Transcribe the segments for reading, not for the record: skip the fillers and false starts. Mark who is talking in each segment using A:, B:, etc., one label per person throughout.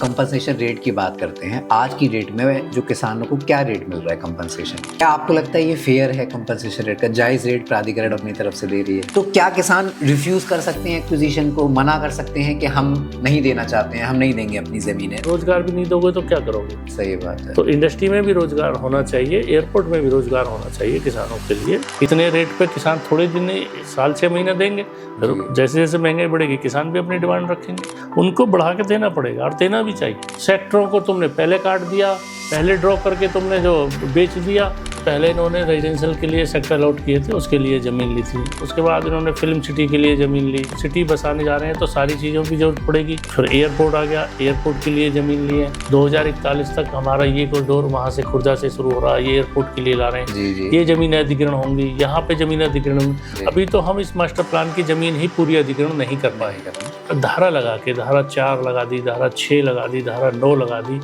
A: Compensation rate की बात करते हैं, आज की डेट में जो किसानों को क्या रेट मिल रहा है कंपनसेशन, क्या आपको लगता है ये फेयर है? कंपनसेशन रेट का जायज़ रेट प्राधिकरण अपनी तरफ से दे रही है, तो क्या किसान रिफ्यूज़ कर सकते हैं एक्विजिशन को, मना कर सकते हैं कि हम नहीं देना चाहते हैं, हम नहीं देंगे अपनी ज़मीनें?
B: रोजगार भी नहीं दोगे तो क्या करोगे?
A: सही बात है।
B: तो इंडस्ट्री में भी रोजगार होना चाहिए, एयरपोर्ट में भी रोजगार होना चाहिए किसानों के लिए। इतने रेट पे किसान थोड़े दिन नहीं, साल 6 महीने देंगे, फिर जैसे जैसे महंगाई बढ़ेगी किसान भी अपनी डिमांड रखेंगे, उनको बढ़ा के देना पड़ेगा और देना भी चाहिए। सेक्टरों को तुमने पहले काट दिया, पहले ड्रॉ करके तुमने जो बेच दिया। पहले इन्होंने रेजिडेंशियल के लिए सेक्टर अलॉट किए थे, उसके लिए ज़मीन ली थी। उसके बाद इन्होंने फिल्म सिटी के लिए ज़मीन ली। सिटी बसाने जा रहे हैं तो सारी चीज़ों की जरूरत पड़ेगी। फिर एयरपोर्ट आ गया, एयरपोर्ट के लिए ज़मीन ली है। 2041 तक हमारा ये कॉरिडोर वहाँ से खुर्दा से शुरू हो रहा है, ये एयरपोर्ट के लिए ला रहे हैं। ये ज़मीन अधिग्रहण होंगी, यहाँ पे ज़मीन अधिग्रहण। अभी तो हम इस मास्टर प्लान की ज़मीन ही पूरी अधिग्रहण नहीं कर पाएंगे। धारा लगा के, धारा 4 लगा दी, धारा 6 लगा दी, धारा 9 लगा दी।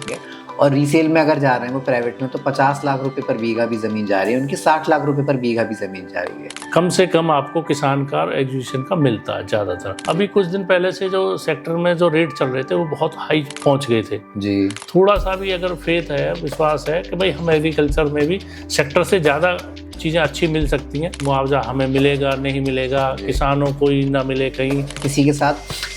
A: और रीसेल में अगर जा रहे हैं वो प्राइवेट में, तो 50 लाख रुपए पर बीघा भी जमीन जा रही है, उनकी 60 लाख रुपए पर बीघा भी जमीन जा रही है।
B: कम से कम आपको किसान का एक्विजिशन का मिलता है ज़्यादातर। अभी कुछ दिन पहले से जो सेक्टर में जो रेट चल रहे थे वो बहुत हाई पहुंच गए थे
A: जी।
B: थोड़ा सा भी अगर फेथ है, विश्वास है कि भाई हम एग्रीकल्चर में भी सेक्टर से ज़्यादा चीज़ें अच्छी मिल सकती हैं, मुआवजा हमें मिलेगा नहीं मिलेगा, किसानों को ही ना मिले कहीं।
A: किसी के साथ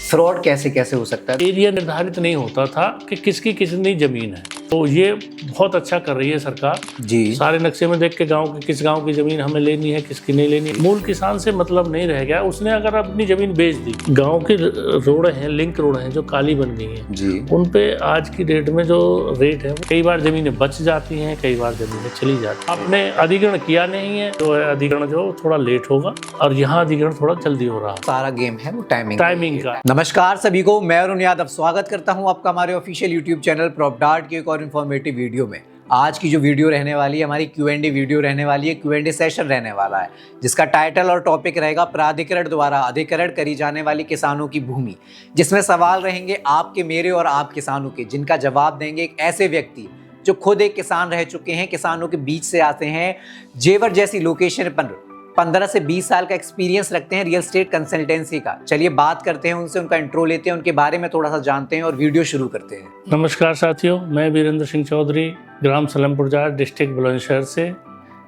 A: फ्रॉड कैसे कैसे हो सकता है?
B: एरिया निर्धारित नहीं होता था कि किसकी कितनी ज़मीन है, तो ये बहुत अच्छा कर रही है सरकार
A: जी।
B: सारे नक्शे में देख के गांव की किस गांव की ज़मीन हमें लेनी है, किसकी नहीं लेनी। मूल किसान से मतलब नहीं रह गया, उसने अगर अपनी ज़मीन बेच दी। गांव की रोड हैं, लिंक रोड हैं जो काली बन गई हैं
A: जी, उन
B: पे आज की डेट में जो रेट है, कई बार ज़मीनें बच जाती हैं, कई बार ज़मीनें चली जाती हैं। आपने अधिग्रहण किया नहीं है तो अधिग्रहण जो थोड़ा लेट होगा, और यहाँ अधिग्रहण थोड़ा जल्दी हो रहा है।
A: सारा गेम है वो टाइमिंग
B: का।
A: नमस्कार सभी को, मैं अरुण यादव स्वागत करता हूं आपका हमारे ऑफिशियल यूट्यूब चैनल प्रॉपडार्ट के एक और इन्फॉर्मेटिव वीडियो में। आज की जो वीडियो रहने वाली है हमारी Q&A वीडियो रहने वाली है, Q&A सेशन रहने वाला है, जिसका टाइटल और टॉपिक रहेगा प्राधिकरण द्वारा अधिग्रहण करी जाने वाली किसानों की भूमि, जिसमें सवाल रहेंगे आपके, मेरे और आप किसानों के, जिनका जवाब देंगे एक ऐसे व्यक्ति जो खुद एक किसान रह चुके हैं, किसानों के बीच से आते हैं, जेवर जैसी लोकेशन पर 15 से 20 साल का एक्सपीरियंस रखते हैं रियल एस्टेट कंसल्टेंसी का। चलिए बात करते हैं उनसे, उनका इंट्रो लेते हैं, उनके बारे में थोड़ा सा जानते हैं और वीडियो शुरू करते हैं।
B: नमस्कार साथियों, मैं वीरेंद्र सिंह चौधरी, ग्राम सलेमपुर जार, डिस्ट्रिक्ट बुलंदशहर से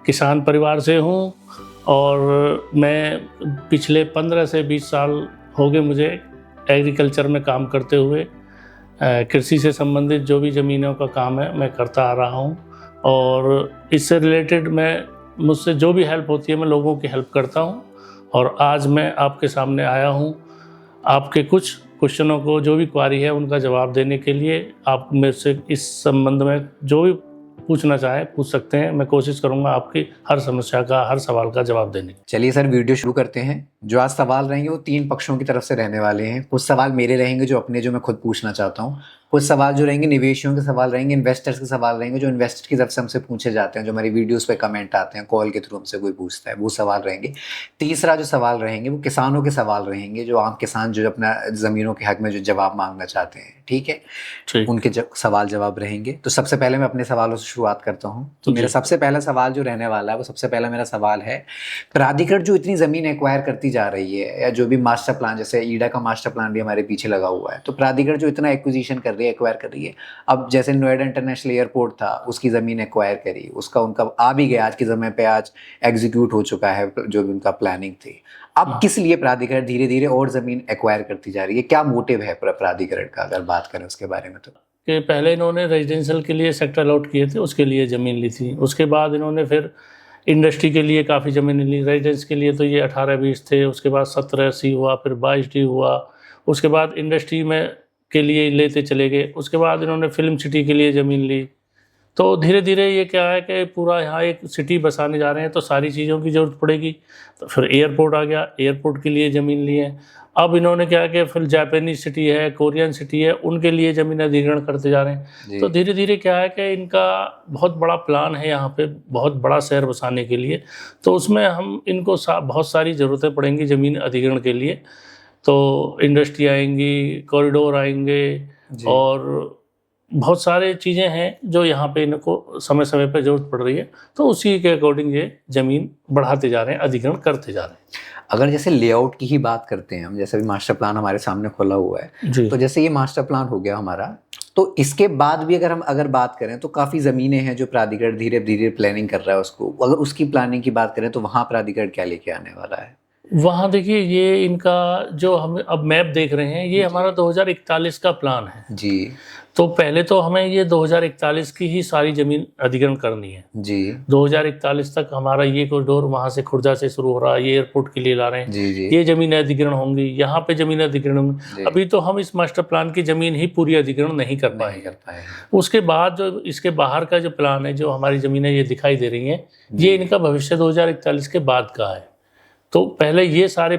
B: किसान परिवार से हूँ, और मैं पिछले 15 से 20 साल हो गए मुझे एग्रीकल्चर में काम करते हुए। कृषि से संबंधित जो भी ज़मीनों का काम है मैं करता आ रहा हूँ, और इससे रिलेटेड मुझसे जो भी हेल्प होती है मैं लोगों की हेल्प करता हूँ। और आज मैं आपके सामने आया हूँ आपके कुछ क्वेश्चनों को, जो भी क्वारी है उनका जवाब देने के लिए। आप मेरे से इस संबंध में जो भी पूछना चाहे पूछ सकते हैं, मैं कोशिश करूंगा आपकी हर समस्या का, हर सवाल का जवाब देने की।
A: चलिए सर, वीडियो शुरू करते हैं। जो आज सवाल रहेंगे वो 3 पक्षों की तरफ से रहने वाले हैं। कुछ सवाल मेरे रहेंगे जो अपने, जो मैं खुद पूछना चाहता हूँ। कुछ सवाल जो रहेंगे निवेशियों के सवाल रहेंगे, इन्वेस्टर्स के सवाल रहेंगे, जो इन्वेस्टर की तरफ से हमसे पूछे जाते हैं, जो हमारी वीडियोस पे कमेंट आते हैं, कॉल के थ्रू हमसे कोई पूछता है, वो सवाल रहेंगे। तीसरा जो सवाल रहेंगे वो किसानों के सवाल रहेंगे, जो आम किसान जो अपना ज़मीनों के हक में जो जवाब मांगना चाहते हैं, ठीक है, उनके सवाल जवाब रहेंगे। तो सबसे पहले मैं अपने सवालों से शुरुआत करता हूँ। तो मेरा सबसे पहला सवाल जो रहने वाला है, वो सबसे पहला मेरा सवाल है, प्राधिकरण जो इतनी ज़मीन एक्वायर करती जा रही है, या जो भी मास्टर प्लान, जैसे ईडा का मास्टर प्लान भी हमारे पीछे लगा हुआ है, तो प्राधिकरण जो इतना एक्विजिशन कर रही है, एक्वायर कर रही है, अब जैसे नोएडा इंटरनेशनल एयरपोर्ट था, उसकी ज़मीन एक्वायर करी, उसका उनका आ भी गया, आज के समय पे आज एग्जीक्यूट हो चुका है जो भी उनका प्लानिंग थी। अब किस लिए प्राधिकरण धीरे धीरे और ज़मीन एक्वायर करती जा रही है? क्या मोटिव है प्राधिकरण का, अगर बात करें उसके बारे में? तो
B: कि पहले इन्होंने रेजिडेंशियल के लिए सेक्टर अलॉट किए थे, उसके लिए ज़मीन ली थी। उसके बाद इन्होंने फिर इंडस्ट्री के लिए काफ़ी ज़मीन ली। रेजिडेंस के लिए तो ये 18-20 थे, उसके बाद 17-80 हुआ, फिर 22D हुआ, उसके बाद इंडस्ट्री में के लिए लेते चले गए। उसके बाद इन्होंने फिल्म सिटी के लिए ज़मीन ली। तो धीरे धीरे ये क्या है कि पूरा यहाँ एक सिटी बसाने जा रहे हैं तो सारी चीज़ों की ज़रूरत पड़ेगी। तो फिर एयरपोर्ट आ गया, एयरपोर्ट के लिए ज़मीन ली है। अब इन्होंने क्या कि फिर जापानीज सिटी है, कोरियन सिटी है, उनके लिए ज़मीन अधिग्रहण करते जा रहे हैं। तो धीरे धीरे क्या है कि इनका बहुत बड़ा प्लान है यहाँ पे, बहुत बड़ा शहर बसाने के लिए। तो उसमें हम इनको बहुत सारी ज़रूरतें पड़ेंगी ज़मीन अधिग्रहण के लिए। तो इंडस्ट्री आएंगी, कॉरिडोर आएंगे, और बहुत सारे चीज़ें हैं जो यहाँ पे इनको समय समय पर ज़रूरत पड़ रही है। तो उसी के अकॉर्डिंग ये ज़मीन बढ़ाते जा रहे हैं, अधिग्रहण करते जा रहे हैं।
A: अगर जैसे लेआउट की ही बात करते हैं हम, जैसे भी मास्टर प्लान हमारे सामने खुला हुआ है, तो जैसे ये मास्टर प्लान हो गया हमारा, तो इसके बाद भी अगर बात करें तो काफ़ी ज़मीनें हैं जो प्राधिकरण धीरे धीरे प्लानिंग कर रहा है उसको, अगर उसकी प्लानिंग की बात करें तो वहाँ प्राधिकरण क्या लेके आने वाला है?
B: वहाँ देखिए, ये इनका जो हम अब मैप देख रहे हैं, ये हमारा 2041 का प्लान है।
A: जी
B: तो पहले तो हमें ये 2041 की ही सारी ज़मीन अधिग्रहण करनी है।
A: जी
B: 2041 तक हमारा ये कॉरिडोर वहाँ से खुर्दा से शुरू हो रहा है, ये एयरपोर्ट के लिए ला रहे हैं,
A: जी जी
B: ये ज़मीन अधिग्रहण होंगी, यहाँ पे ज़मीन अधिग्रहण होंगी।
A: जी।
B: अभी तो हम इस मास्टर प्लान की ज़मीन ही पूरी अधिग्रहण नहीं कर
A: नहीं
B: पाए।
A: कर पाए।
B: उसके बाद जो इसके बाहर का जो प्लान है, जो हमारी ज़मीनें ये दिखाई दे रही हैं, ये इनका भविष्य 2041 के बाद का है। तो पहले ये सारे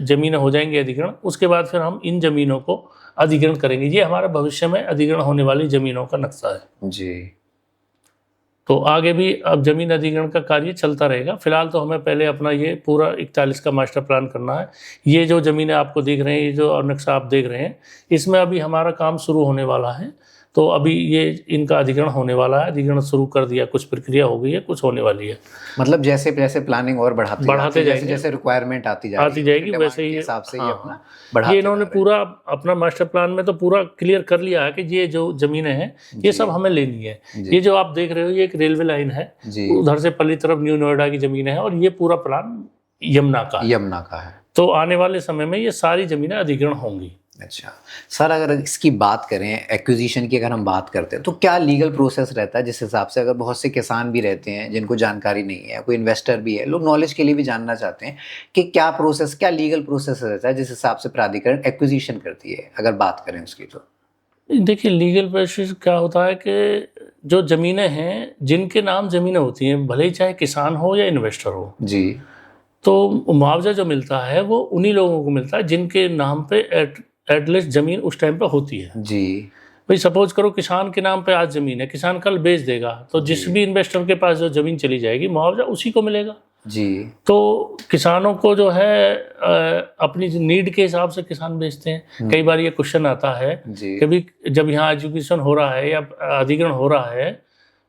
B: ज़मीनें हो जाएंगी अधिग्रहण, उसके बाद फिर हम इन ज़मीनों को अधिग्रहण करेंगे। ये हमारा भविष्य में अधिग्रहण होने वाली ज़मीनों का नक्शा है।
A: जी
B: तो आगे भी अब ज़मीन अधिग्रहण का कार्य चलता रहेगा। फिलहाल तो हमें पहले अपना ये पूरा 41 का मास्टर प्लान करना है। ये जो ज़मीनें आपको दिख रहे हैं, ये जो नक्शा आप देख रहे हैं, इसमें अभी हमारा काम शुरू होने वाला है। तो अभी ये इनका अधिग्रहण होने वाला है, अधिग्रहण शुरू कर दिया, कुछ प्रक्रिया हो गई है, कुछ होने वाली है।
A: मतलब जैसे जैसे प्लानिंग और बढ़ाते
B: जाएंगे,
A: जैसे जैसे रिक्वायरमेंट आती जाएगी
B: वैसे ही
A: हिसाब से
B: हाँ,
A: ये अपना बढ़ाते
B: ये इन्होंने पूरा अपना मास्टर प्लान में तो पूरा क्लियर कर लिया है कि ये जो ज़मीनें हैं ये सब हमें लेनी है। ये जो आप देख रहे हो, ये एक रेलवे लाइन है, उधर से पल्ली तरफ न्यू नोएडा की ज़मीनें हैं, और ये पूरा प्लान यमुना का है। तो आने वाले समय में ये सारी ज़मीनें अधिग्रहण होंगी।
A: अच्छा सर, अगर इसकी बात करें एक्विजिशन की, अगर हम बात करते हैं तो क्या लीगल प्रोसेस रहता है जिस हिसाब से, अगर बहुत से किसान भी रहते हैं जिनको जानकारी नहीं है, कोई इन्वेस्टर भी है, लोग नॉलेज के लिए भी जानना चाहते हैं कि क्या प्रोसेस, क्या लीगल प्रोसेस रहता है जिस हिसाब से प्राधिकरण एक्विजिशन करती है, अगर बात करें उसकी? तो
B: देखिए, लीगल प्रोसेस क्या होता है कि जो ज़मीनें हैं, जिनके नाम ज़मीनें होती हैं, भले ही चाहे किसान हो या इन्वेस्टर हो
A: जी,
B: तो मुआवजा जो मिलता है वो उन्हीं लोगों को मिलता है जिनके नाम पे एटलीस्ट ज़मीन उस टाइम पे होती है।
A: जी
B: भाई सपोज करो किसान के नाम पे आज ज़मीन है, किसान कल बेच देगा, तो जिस भी इन्वेस्टर के पास जो ज़मीन चली जाएगी, मुआवजा उसी को मिलेगा।
A: जी
B: तो किसानों को जो है अपनी नीड के हिसाब से किसान बेचते हैं। कई बार ये क्वेश्चन आता है कि भी जब यहाँ एजुकेशन हो रहा है या अधिग्रहण हो रहा है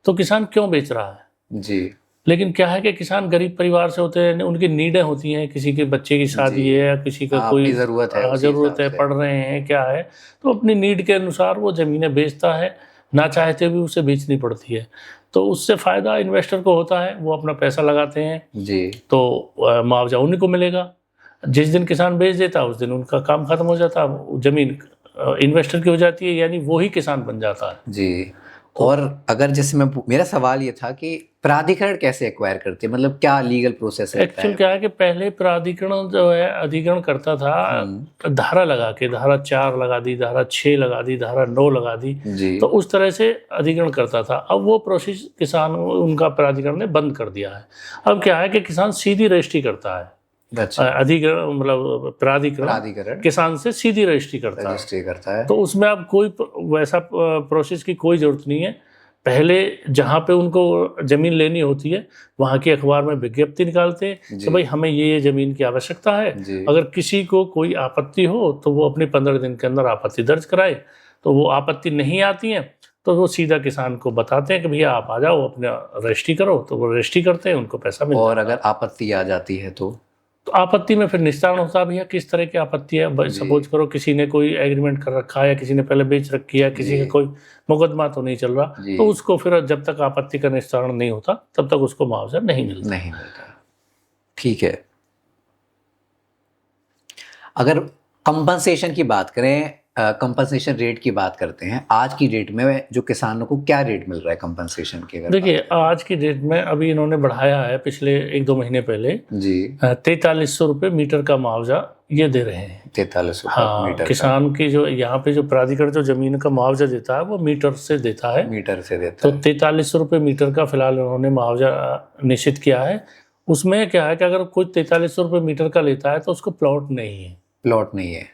B: तो किसान क्यों बेच रहा है?
A: जी
B: लेकिन क्या है कि किसान गरीब परिवार से होते हैं, उनकी नीडें होती हैं, किसी के बच्चे की शादी है या किसी का कोई
A: ज़रूरत
B: है, पढ़ रहे हैं, क्या है, तो अपनी नीड के अनुसार वो ज़मीनें बेचता है, ना चाहते भी उसे बेचनी पड़ती है। तो उससे फ़ायदा इन्वेस्टर को होता है, वो अपना पैसा लगाते हैं
A: जी,
B: तो मुआवजा उन्हीं को मिलेगा। जिस दिन किसान बेच देता है उस दिन उनका काम खत्म हो जाता है, ज़मीन इन्वेस्टर की हो जाती है, यानी वो ही किसान बन जाता है।
A: जी। और अगर जैसे मेरा सवाल ये था कि प्राधिकरण कैसे एक्वायर करते हैं, मतलब क्या लीगल प्रोसेस है?
B: एक्चुअल क्या है कि पहले प्राधिकरण जो है अधिग्रहण करता था, धारा लगा के, धारा 4 लगा दी, धारा 6 लगा दी, धारा 9 लगा दी, तो उस तरह से अधिग्रहण करता था। अब वो प्रोसेस किसान उनका प्राधिकरण ने बंद कर दिया है। अब क्या है कि किसान सीधी रजिस्ट्री करता है।
A: अच्छा,
B: अधिग्रहण मतलब प्राधिकरण किसान से सीधी रजिस्ट्री करता है। तो उसमें अब कोई वैसा प्रोसेस की कोई जरूरत नहीं है। पहले जहाँ पे उनको ज़मीन लेनी होती है वहाँ के अखबार में विज्ञप्ति निकालते हैं कि भाई हमें ये ज़मीन की आवश्यकता है। अगर किसी को कोई आपत्ति हो तो वो अपने 15 दिन के अंदर आपत्ति दर्ज कराए। तो वो आपत्ति नहीं आती है तो वो सीधा किसान को बताते हैं कि भैया आप आ जाओ, अपना रजिस्ट्री करो। तो वो रजिस्ट्री करते हैं, उनको पैसा मिलता है।
A: और अगर आपत्ति आ जाती है तो
B: आपत्ति में फिर निस्तारण होता है। भैया किस तरह की आपत्ति है? सपोज करो किसी ने कोई एग्रीमेंट कर रखा है, या किसी ने पहले बेच रखी है, किसी का कोई मुकदमा तो नहीं चल रहा, तो उसको फिर जब तक आपत्ति का निस्तारण नहीं होता तब तक उसको मुआवजा नहीं मिलता।
A: ठीक है। अगर कंपनसेशन की बात करें, कंपनसेशन रेट की बात करते हैं, आज की डेट में जो किसानों को क्या रेट मिल रहा है कंपनसेशन के?
B: देखिए, आज की डेट में अभी इन्होंने बढ़ाया है, पिछले 1-2 महीने पहले
A: जी
B: 4300 रुपये मीटर का मुआवजा ये दे रहे हैं।
A: 4300 मीटर
B: किसान की जो यहाँ पे जो प्राधिकरण जो जमीन का मुआवजा देता है वो मीटर से देता है। तो 4300 रुपये मीटर का फिलहाल उन्होंने मुआवजा निश्चित किया है। उसमें क्या है कि अगर कोई 4300 रुपये मीटर का लेता है तो उसको प्लॉट नहीं है।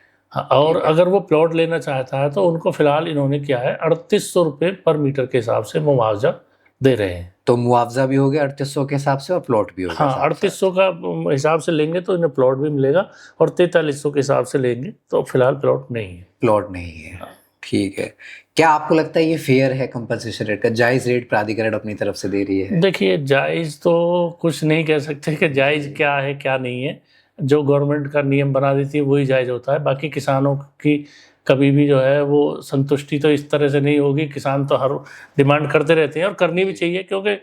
B: और अगर वो प्लॉट लेना चाहता है तो उनको फिलहाल इन्होंने क्या है 3800 रुपये पर मीटर के हिसाब से मुआवजा दे रहे हैं।
A: तो मुआवजा भी हो गया 3800 के हिसाब से और प्लॉट भी हो गया।
B: 3800 का हिसाब से लेंगे तो इन्हें प्लॉट भी मिलेगा, और 4300 के हिसाब से लेंगे तो फिलहाल प्लॉट नहीं है।
A: ठीक है। क्या आपको लगता है ये फेयर है कंपनसेशन रेट का? जायज़ रेट प्राधिकरण अपनी तरफ से दे रही है?
B: देखिए, जायज़ तो कुछ नहीं कह सकते कि जायज़ क्या है क्या नहीं है। जो गवर्नमेंट का नियम बना देती है वही जायज़ होता है। बाकी किसानों की कभी भी जो है वो संतुष्टि तो इस तरह से नहीं होगी। किसान तो हर डिमांड करते रहते हैं और करनी भी चाहिए, क्योंकि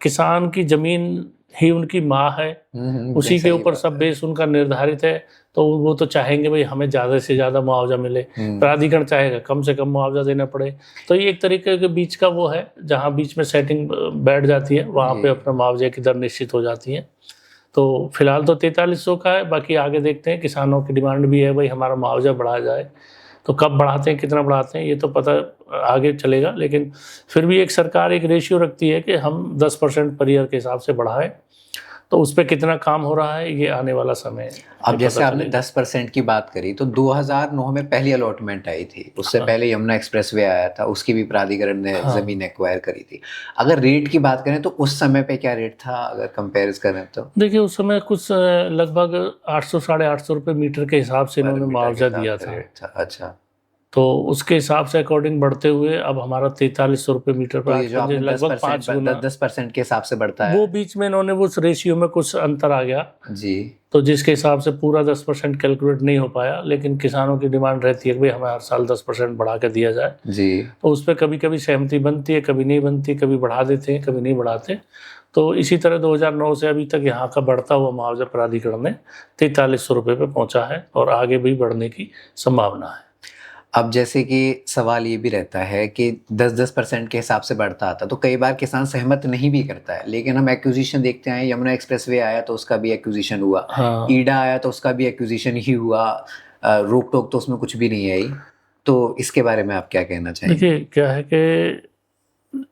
B: किसान की ज़मीन ही उनकी माँ है, उसी के
A: सही
B: ऊपर
A: बात
B: सब
A: है।
B: बेस उनका निर्धारित है। तो वो तो चाहेंगे भाई हमें ज़्यादा से ज़्यादा मुआवजा मिले, प्राधिकरण चाहेगा कम से कम मुआवजा देना पड़े। तो ये एक तरीके के बीच का वो है, जहाँ बीच में सेटिंग बैठ जाती है, वहाँ पे अपना मुआवजे की दर निश्चित हो जाती है। तो फिलहाल तो 4300 का है, बाकी आगे देखते हैं। किसानों की डिमांड भी है भाई हमारा मुआवजा बढ़ाया जाए, तो कब बढ़ाते हैं, कितना बढ़ाते हैं, ये तो पता आगे चलेगा। लेकिन फिर भी एक सरकार एक रेशियो रखती है कि हम 10% पर ईयर के हिसाब से बढ़ाएं, तो उस पर कितना काम हो रहा है ये आने वाला समय
A: अब जैसे आपने 10% की बात करी, तो 2009 में पहली अलॉटमेंट आई थी, उससे पहले यमुना एक्सप्रेसवे आया था, उसकी भी प्राधिकरण ने जमीन एक्वायर करी थी। अगर रेट की बात करें तो उस समय पे क्या रेट था, अगर कंपेयर करें तो?
B: देखिए उस समय कुछ लगभग 800 साढ़े 800 रुपये मीटर के हिसाब से इन्होंने मुआवजा दिया था।
A: अच्छा,
B: तो उसके हिसाब से अकॉर्डिंग बढ़ते हुए अब हमारा 4300 रुपये मीटर पर लगभग 5 गुना
A: 10% के हिसाब से बढ़ता है।
B: वो बीच में इन्होंने उस रेशियो में कुछ अंतर आ गया
A: जी,
B: तो जिसके हिसाब से पूरा 10% कैलकुलेट नहीं हो पाया। लेकिन किसानों की डिमांड रहती है कि भाई हमें हर साल 10% बढ़ा के दिया जाए
A: जी।
B: तो उस पर कभी कभी सहमति बनती है, कभी नहीं बनती, कभी बढ़ा देते हैं, कभी नहीं बढ़ाते। तो इसी तरह 2009 से अभी तक यहाँ का बढ़ता हुआ मुआवजा प्राधिकरण में 4300 रुपये पे पहुँचा है और आगे भी बढ़ने की संभावना है।
A: अब जैसे कि सवाल ये भी रहता है कि 10% के हिसाब से बढ़ता आता, तो कई बार किसान सहमत नहीं भी करता है। लेकिन हम एक्विजिशन देखते हैं, यमुना एक्सप्रेसवे आया तो उसका भी एक्विजिशन हुआ, ईडा आया तो उसका भी एक्विजिशन ही हुआ, रोक टोक तो उसमें कुछ भी नहीं आई। तो इसके बारे में आप क्या कहना चाहेंगे?
B: देखिए क्या है कि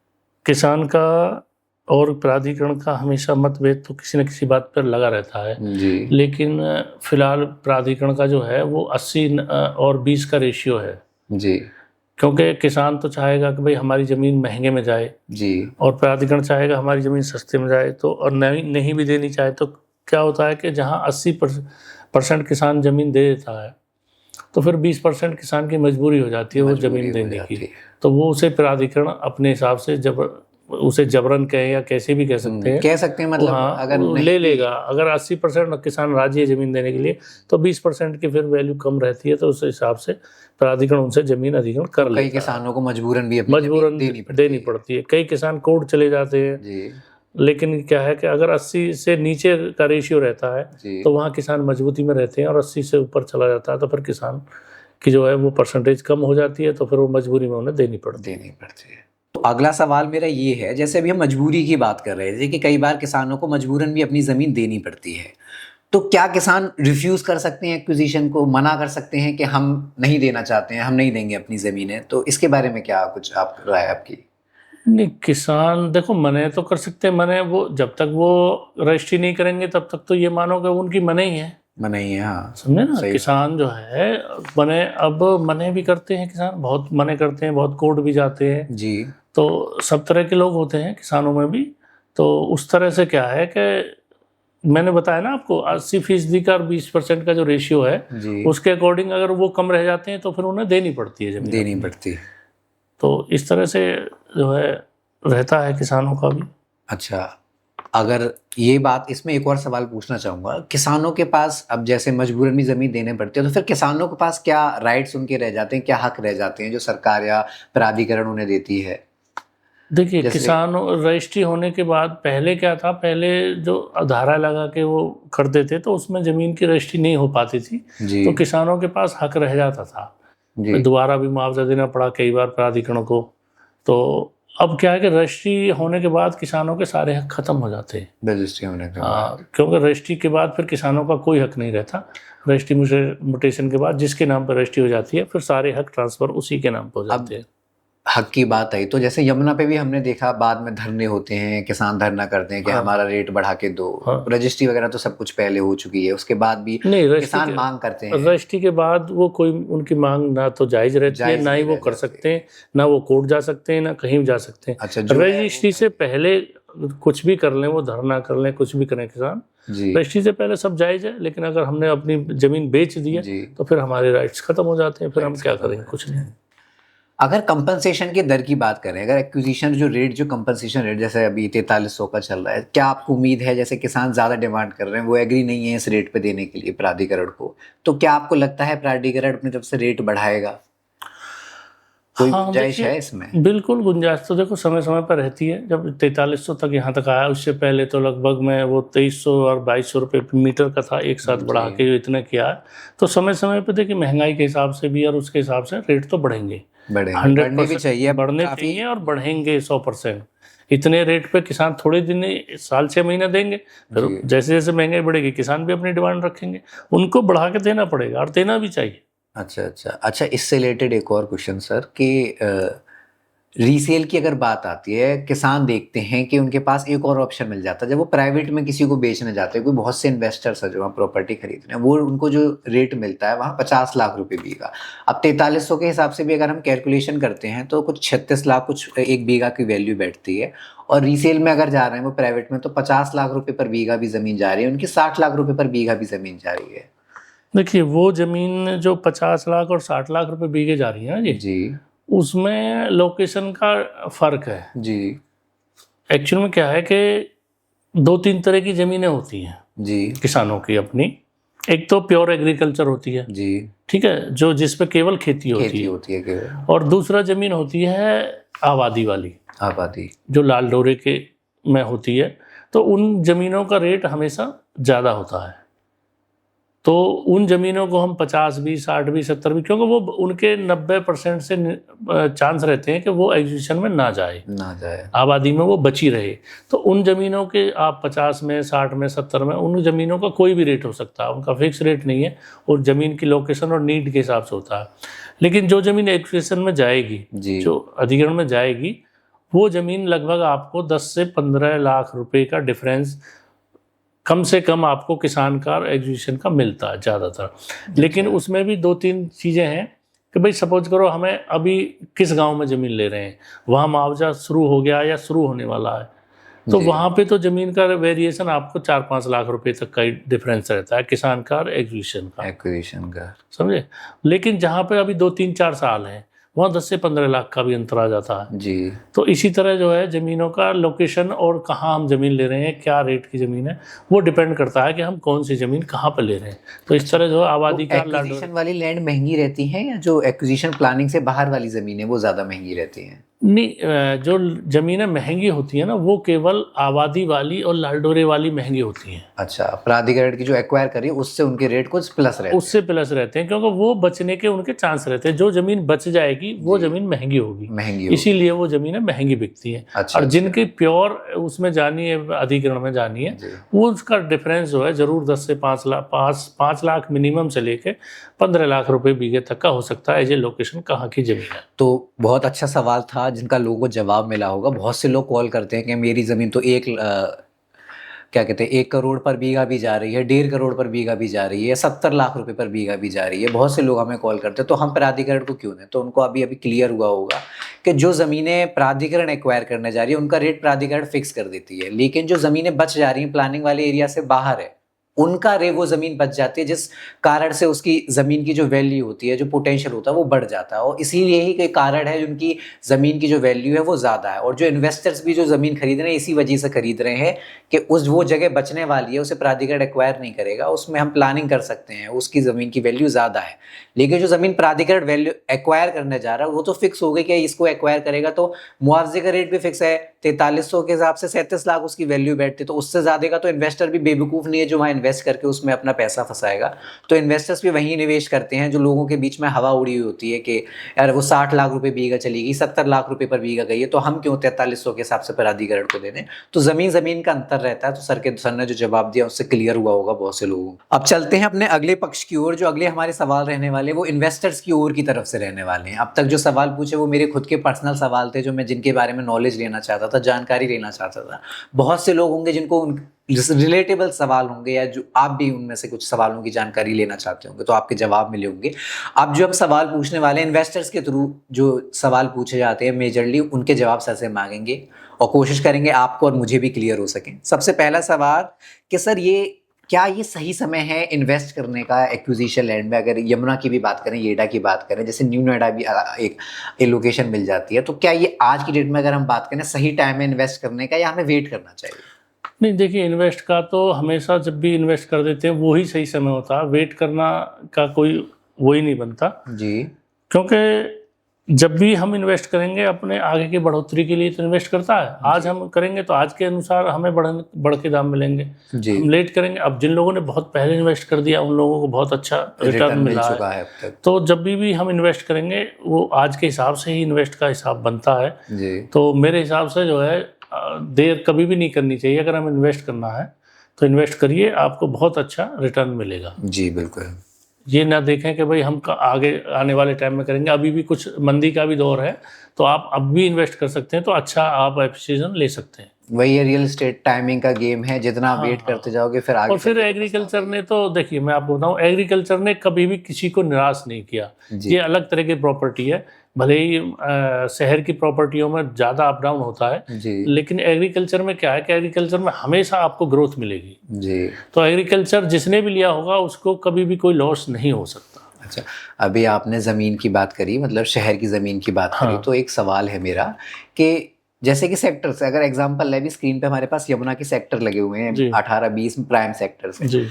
B: किसान का और प्राधिकरण का हमेशा मतभेद तो किसी न किसी बात पर लगा रहता है
A: जी।
B: लेकिन फिलहाल प्राधिकरण का जो है वो 80 और 20 का रेशियो है
A: जी,
B: क्योंकि किसान तो चाहेगा कि भाई हमारी ज़मीन महंगे में जाए
A: जी,
B: और प्राधिकरण चाहेगा हमारी ज़मीन सस्ते में जाए। तो और नहीं भी देनी चाहे तो क्या होता है कि जहाँ 80% किसान ज़मीन दे देता है तो फिर 20% किसान की मजबूरी हो जाती है वो ज़मीन देने की। तो वो उसे प्राधिकरण अपने हिसाब से उसे जबरन कहें या कैसे भी कह सकते हैं
A: मतलब
B: हाँ,
A: अगर
B: ले लेगा। अगर 80% किसान राजी है ज़मीन देने के लिए तो 20% की फिर वैल्यू कम रहती है, तो उस हिसाब से प्राधिकरण उनसे ज़मीन अधिग्रहण कर लेता है।
A: कई किसानों को मजबूरन
B: देनी पड़ती है। कई किसान कोर्ट चले जाते हैं
A: जी।
B: लेकिन क्या है कि अगर 80 से नीचे का रेशियो रहता है तो वहाँ किसान मजबूती में रहते हैं, और 80 से ऊपर चला जाता है तो फिर किसान की जो है वो परसेंटेज कम हो जाती है, तो फिर वो मजबूरी में उन्हें देनी पड़ती है।
A: तो अगला सवाल मेरा ये है, जैसे अभी हम मजबूरी की बात कर रहे थे कि कई बार किसानों को मजबूरन भी अपनी ज़मीन देनी पड़ती है, तो क्या किसान रिफ्यूज़ कर सकते हैं एक्विजिशन को, मना कर सकते हैं कि हम नहीं देना चाहते हैं, हम नहीं देंगे अपनी ज़मीनें? तो इसके बारे में क्या कुछ राय आपकी?
B: नहीं, किसान देखो मने तो कर सकते हैं। मने वो जब तक वो रजिस्ट्री नहीं करेंगे तब तक तो ये मानो कि उनकी मने ही है,
A: हाँ,
B: समझे ना। किसान जो है मने अब मने भी करते हैं, किसान बहुत मने करते हैं, बहुत कोर्ट भी जाते हैं
A: जी।
B: तो सब तरह के लोग होते हैं किसानों में भी। तो उस तरह से क्या है कि मैंने बताया ना आपको 80% का और 20% का जो रेशियो है उसके अकॉर्डिंग अगर वो कम रह जाते हैं तो फिर उन्हें देनी पड़ती है ज़मीन। तो इस तरह से जो है रहता है किसानों का भी।
A: अच्छा, अगर ये बात, इसमें एक और सवाल पूछना चाहूँगा, किसानों के पास अब जैसे मजबूरन भी ज़मीन देने पड़ती है तो फिर किसानों के पास क्या राइट्स उनके रह जाते हैं, क्या हक रह जाते हैं जो सरकार या प्राधिकरण उन्हें देती है?
B: देखिए किसान रजिस्ट्री होने के बाद पहले क्या था, पहले जो धारा लगा के वो करते थे तो उसमें ज़मीन की रजिस्ट्री नहीं हो पाती थी, तो किसानों के पास हक रह जाता था। दोबारा भी मुआवजा देना पड़ा कई बार प्राधिकरणों को। तो अब क्या है कि रजिस्ट्री होने के बाद किसानों के सारे हक खत्म हो जाते हैं,
A: रजिस्ट्री होने के बाद।
B: क्योंकि रजिस्ट्री के बाद फिर किसानों का कोई हक नहीं रहता। रजिस्ट्री म्यूटेशन के बाद जिसके नाम पर रजिस्ट्री हो जाती है फिर सारे हक ट्रांसफर उसी के नाम पर हो जाते हैं।
A: हक की बात आई तो जैसे यमुना पे भी हमने देखा बाद में धरने होते हैं, किसान धरना करते हैं कि हमारा रेट बढ़ा के दो। रजिस्ट्री वगैरह तो सब कुछ पहले हो चुकी है, उसके बाद भी किसान मांग करते हैं।
B: रजिस्ट्री के बाद वो कोई उनकी मांग ना तो जायज रहती है, ना ही वो कर सकते हैं, ना वो कोर्ट जा सकते हैं, ना कहीं भी जा सकते हैं।
A: अच्छा,
B: रजिस्ट्री से पहले कुछ भी कर लें, वो धरना कर लें, कुछ भी करें किसान, रजिस्ट्री से पहले सब जायज है। लेकिन अगर हमने अपनी जमीन बेच दी है तो फिर हमारे राइट्स खत्म हो जाते हैं, फिर हम क्या करेंगे, कुछ नहीं।
A: अगर कंपनसेशन की दर की बात करें, अगर एक्विजिशन जो रेट, जो कंपनसेशन रेट जैसे अभी 4300 का चल रहा है, क्या आपको उम्मीद है, जैसे किसान ज़्यादा डिमांड कर रहे हैं, वो एग्री नहीं है इस रेट पे देने के लिए प्राधिकरण को, तो क्या आपको लगता है प्राधिकरण अपनी तरफ से रेट बढ़ाएगा? कोई
B: हाँ
A: गुंजाइश
B: देखिए,
A: है इसमें?
B: बिल्कुल गुंजाइश तो देखो समय समय पर रहती है। जब 4300 तक यहाँ तक आया, उससे पहले तो लगभग मैं वो 2300 और 2200 रुपये मीटर का था, एक साथ बढ़ा
A: जी।
B: के जो इतने किया है। तो समय समय पर देखिए महंगाई के हिसाब से भी और उसके हिसाब से रेट तो बढ़ेंगे,
A: बढ़ेंगे,
B: 100%
A: बढ़ने भी चाहिए, अब
B: बढ़ने
A: काफ़ी।
B: चाहिए और बढ़ेंगे 100%। इतने रेट पे किसान थोड़े दिन, साल 6 महीने देंगे, फिर
A: जी।
B: जैसे जैसे महंगाई बढ़ेगी किसान भी अपनी डिमांड रखेंगे, उनको बढ़ा के देना पड़ेगा और देना भी चाहिए।
A: अच्छा, अच्छा। अच्छा, इससे रिलेटेड एक और क्वेश्चन सर कि रीसेल की अगर बात आती है, किसान देखते हैं कि उनके पास एक और ऑप्शन मिल जाता है। जब वो प्राइवेट में किसी को बेचने जाते हैं, कोई बहुत से इन्वेस्टर्स हैं जो वहाँ प्रॉपर्टी खरीद रहे हैं, वो उनको जो रेट मिलता है वहाँ 50 लाख रुपए बीघा। अब 4300 के हिसाब से भी अगर हम कैलकुलेशन करते हैं तो कुछ 36 लाख कुछ एक बीघा की वैल्यू बैठती है। और रीसेल में अगर जा रहे हैं वो प्राइवेट में, तो 50 लाख रुपए पर बीघा भी ज़मीन जा रही है, उनकी 60 लाख रुपए पर बीघा भी ज़मीन जा रही है।
B: देखिए वो जमीन जो 50 लाख और 60 लाख रुपए बीघे जा रही है ना
A: जी।
B: उसमें लोकेशन का फर्क है।
A: जी।
B: एक्चुअल में क्या है कि 2-3 तरह की ज़मीनें होती हैं
A: जी।
B: किसानों की अपनी। एक तो प्योर एग्रीकल्चर होती है,
A: जी।
B: ठीक है, जो जिस पे केवल खेती
A: खेती
B: होती
A: होती है केवल।
B: है। और दूसरा ज़मीन होती है आबादी वाली,
A: आबादी।
B: जो लाल डोरे के में होती है। तो उन ज़मीनों का रेट हमेशा ज़्यादा होता है। तो उन ज़मीनों को हम 50 भी, 60 भी, 70 भी, क्योंकि वो उनके 90% से चांस रहते हैं कि वो एग्जीक्यूशन में ना जाए, आबादी में वो बची रहे। तो उन ज़मीनों के आप 50 में, 60 में, 70 में, उन ज़मीनों का कोई भी रेट हो सकता है, उनका फिक्स रेट नहीं है, और ज़मीन की लोकेशन और नीड के हिसाब से होता है। लेकिन जो ज़मीन एग्जीक्यूशन में जाएगी, जो अधिग्रहण में जाएगी, वो ज़मीन लगभग आपको 10 से 15 लाख रुपए का डिफरेंस कम से कम आपको किसान का एग्जीक्यूशन का मिलता है ज़्यादातर। लेकिन उसमें भी 2-3 चीज़ें हैं कि भाई सपोज करो हमें अभी किस गांव में ज़मीन ले रहे हैं, वहाँ मुआवजा शुरू हो गया या शुरू होने वाला है, तो वहाँ पे तो ज़मीन का वेरिएशन आपको 4-5 लाख रुपए तक का डिफरेंस रहता है किसान का और एग्जीक्यूशन का, समझे। लेकिन जहाँ पे अभी 2-3-4 साल हैं, वहाँ 10 से 15 लाख का भी अंतर आ जाता है जी। तो इसी तरह जो है ज़मीनों का लोकेशन और कहाँ हम ज़मीन ले रहे हैं, क्या रेट की ज़मीन है, वो डिपेंड करता है कि हम कौन सी ज़मीन कहाँ पर ले रहे हैं। तो इस तरह जो आबादी का
A: एक्विजिशन वाली लैंड महंगी रहती है या जो एक्विजिशन प्लानिंग से बाहर वाली ज़मीनें वो ज़्यादा महंगी रहती हैं?
B: नहीं, जो ज़मीनें महंगी होती हैं ना, वो केवल आबादी वाली और लालडोरे वाली महंगी होती हैं।
A: अच्छा, प्राधिकरण की जो एक्वायर करी उससे उनके रेट कुछ प्लस रहते हैं?
B: उससे प्लस रहते हैं, क्योंकि वो बचने के उनके चांस रहते हैं। जो ज़मीन बच जाएगी वो ज़मीन महंगी होगी, इसीलिए वो ज़मीनें महंगी बिकती हैं।
A: अच्छा,
B: और जिनकी प्योर उसमें जानी है, अधिग्रहण में जानी है, वो उसका डिफरेंस जो है ज़रूर 10 से 5 लाख मिनिमम से लेके 15 लाख रुपए बीघे तक का हो सकता है। ये लोकेशन कहाँ की ज़मीन है।
A: तो बहुत अच्छा सवाल था जिनका लोगों को जवाब मिला होगा। बहुत से लोग कॉल करते हैं कि मेरी ज़मीन तो क्या कहते हैं 1 करोड़ पर बीघा भी जा रही है, 1.5 करोड़ पर बीघा भी जा रही है, 70 लाख रुपए पर बीघा भी जा रही है। बहुत से लोग हमें कॉल करते हैं, तो हम प्राधिकरण को क्यों दें? तो उनको अभी क्लियर हुआ होगा कि जो ज़मीनें प्राधिकरण एक्वायर करने जा रही है उनका रेट प्राधिकरण फिक्स कर देती है, लेकिन जो ज़मीनें बच जा रही हैं प्लानिंग वाले एरिया से बाहर है, उनका वो ज़मीन बच जाती है, जिस कारण से उसकी ज़मीन की जो वैल्यू होती है, जो पोटेंशियल होता है वो बढ़ जाता है। और इसीलिए ही कोई कारण है उनकी ज़मीन की जो वैल्यू है वो ज़्यादा है। और जो इन्वेस्टर्स भी जो ज़मीन खरीद रहे हैं इसी वजह से खरीद रहे हैं कि वो जगह बचने वाली है, उसे प्राधिकरण एक्वायर नहीं करेगा, उसमें हम प्लानिंग कर सकते हैं, उसकी ज़मीन की वैल्यू ज़्यादा है। लेकिन जो ज़मीन प्राधिकरण वैल्यू एक्वायर करने जा रहा है वो तो फिक्स हो गई कि इसको एक्वायर करेगा तो मुआवजे का रेट भी फिक्स है। 4300 के हिसाब से 37 लाख उसकी वैल्यूबैठती, तो उससे ज़्यादा का तो इन्वेस्टर भी बेवकूफ़ नहीं है जो वहाँ इन्वेस्ट करके उसमें अपना पैसा फंसाएगा। तो इन्वेस्टर्स भी वहीं निवेश करते हैं जो लोगों के बीच में हवा उड़ी हुई होती है कि यार वो 60 लाख रुपए बीघा चलेगी, 70 लाख रुपए पर बीघा गई है, तो हम क्यों 4300 के हिसाब से प्राधिकरण को दे दें। तो ज़मीन का अंतर रहता है। तो सर ने जो जवाब दिया उससे क्लियर हुआ होगा बहुत से लोगों को। अब चलते हैं अपने अगले पक्ष की ओर। जो अगले हमारे सवाल रहने वाले वो इन्वेस्टर्स की ओर की तरफ से रहने वाले हैं। अब तक जो सवाल पूछे वो मेरे खुद के पर्सनल सवाल थे, जो मैं जिनके बारे में नॉलेज लेना चाहता था, जानकारी लेना चाहता था। बहुत से लोग होंगे जिनको रिलेटेबल सवाल होंगे, या जो आप भी उनमें से कुछ सवालों की जानकारी लेना चाहते होंगे तो आपके जवाब मिले होंगे। अब जो हम सवाल पूछने वाले हैं इन्वेस्टर्स के थ्रू, जो सवाल पूछे जाते हैं मेजरली उनके जवाब सर से मांगेंगे और कोशिश करेंगे आपको और मुझे भी क्लियर हो सके। सबसे पहला सवाल कि सर ये क्या ये सही समय है इन्वेस्ट करने का एक्विजिशन लैंड में? अगर यमुना की भी बात करें, येडा की बात करें, जैसे न्यू नोएडा भी एक लोकेशन मिल जाती है, तो क्या ये आज की डेट में अगर हम बात करें सही टाइम है इन्वेस्ट करने का, या हमें वेट करना चाहिए?
B: नहीं, देखिए, इन्वेस्ट का तो हमेशा जब भी इन्वेस्ट कर देते हैं वो ही सही समय होता है, वेट करना का कोई वो ही नहीं बनता।
A: जी,
B: क्योंकि जब भी हम इन्वेस्ट करेंगे अपने आगे की बढ़ोतरी के लिए तो इन्वेस्ट करता है। आज हम करेंगे तो आज के अनुसार हमें बढ़ के दाम मिलेंगे।
A: जी।
B: हम लेट करेंगे, अब जिन लोगों ने बहुत पहले इन्वेस्ट कर दिया उन लोगों को बहुत अच्छा रिटर्न
A: मिल
B: मिला
A: चुका
B: है।
A: है अब तक।
B: तो जब भी हम इन्वेस्ट करेंगे वो आज के हिसाब से ही इन्वेस्ट का हिसाब बनता है।
A: जी,
B: तो मेरे हिसाब से जो है देर कभी भी नहीं करनी चाहिए। अगर हम इन्वेस्ट करना है तो इन्वेस्ट करिए, आपको बहुत अच्छा रिटर्न मिलेगा।
A: जी बिल्कुल।
B: ये ना देखें कि भाई हम आगे आने वाले टाइम में करेंगे, अभी भी कुछ मंदी का भी दौर है तो आप अब भी इन्वेस्ट कर सकते हैं, तो अच्छा आप एप्रिसिएशन ले सकते हैं।
A: वही है, रियल एस्टेट टाइमिंग का गेम है, जितना वेट करते जाओगे फिर आगे।
B: और फिर एग्रीकल्चर ने तो देखिए, मैं आपको बताऊं, एग्रीकल्चर ने कभी भी किसी को निराश नहीं किया। ये अलग तरह की प्रॉपर्टी है, भले ही शहर की प्रॉपर्टियों में ज़्यादा अप डाउन होता है
A: जी,
B: लेकिन एग्रीकल्चर में क्या है कि एग्रीकल्चर में हमेशा आपको ग्रोथ मिलेगी।
A: जी।
B: तो एग्रीकल्चर जिसने भी लिया होगा उसको कभी भी कोई लॉस नहीं हो सकता।
A: अच्छा, अभी आपने ज़मीन की बात करी, मतलब शहर की ज़मीन की बात करी, तो एक सवाल है मेरा कि जैसे कि सेक्टर्स, अगर एग्जांपल है, भी स्क्रीन पे हमारे पास यमुना के सेक्टर लगे हुए हैं, 18-20 प्राइम सेक्टर्स हैं।
B: जी।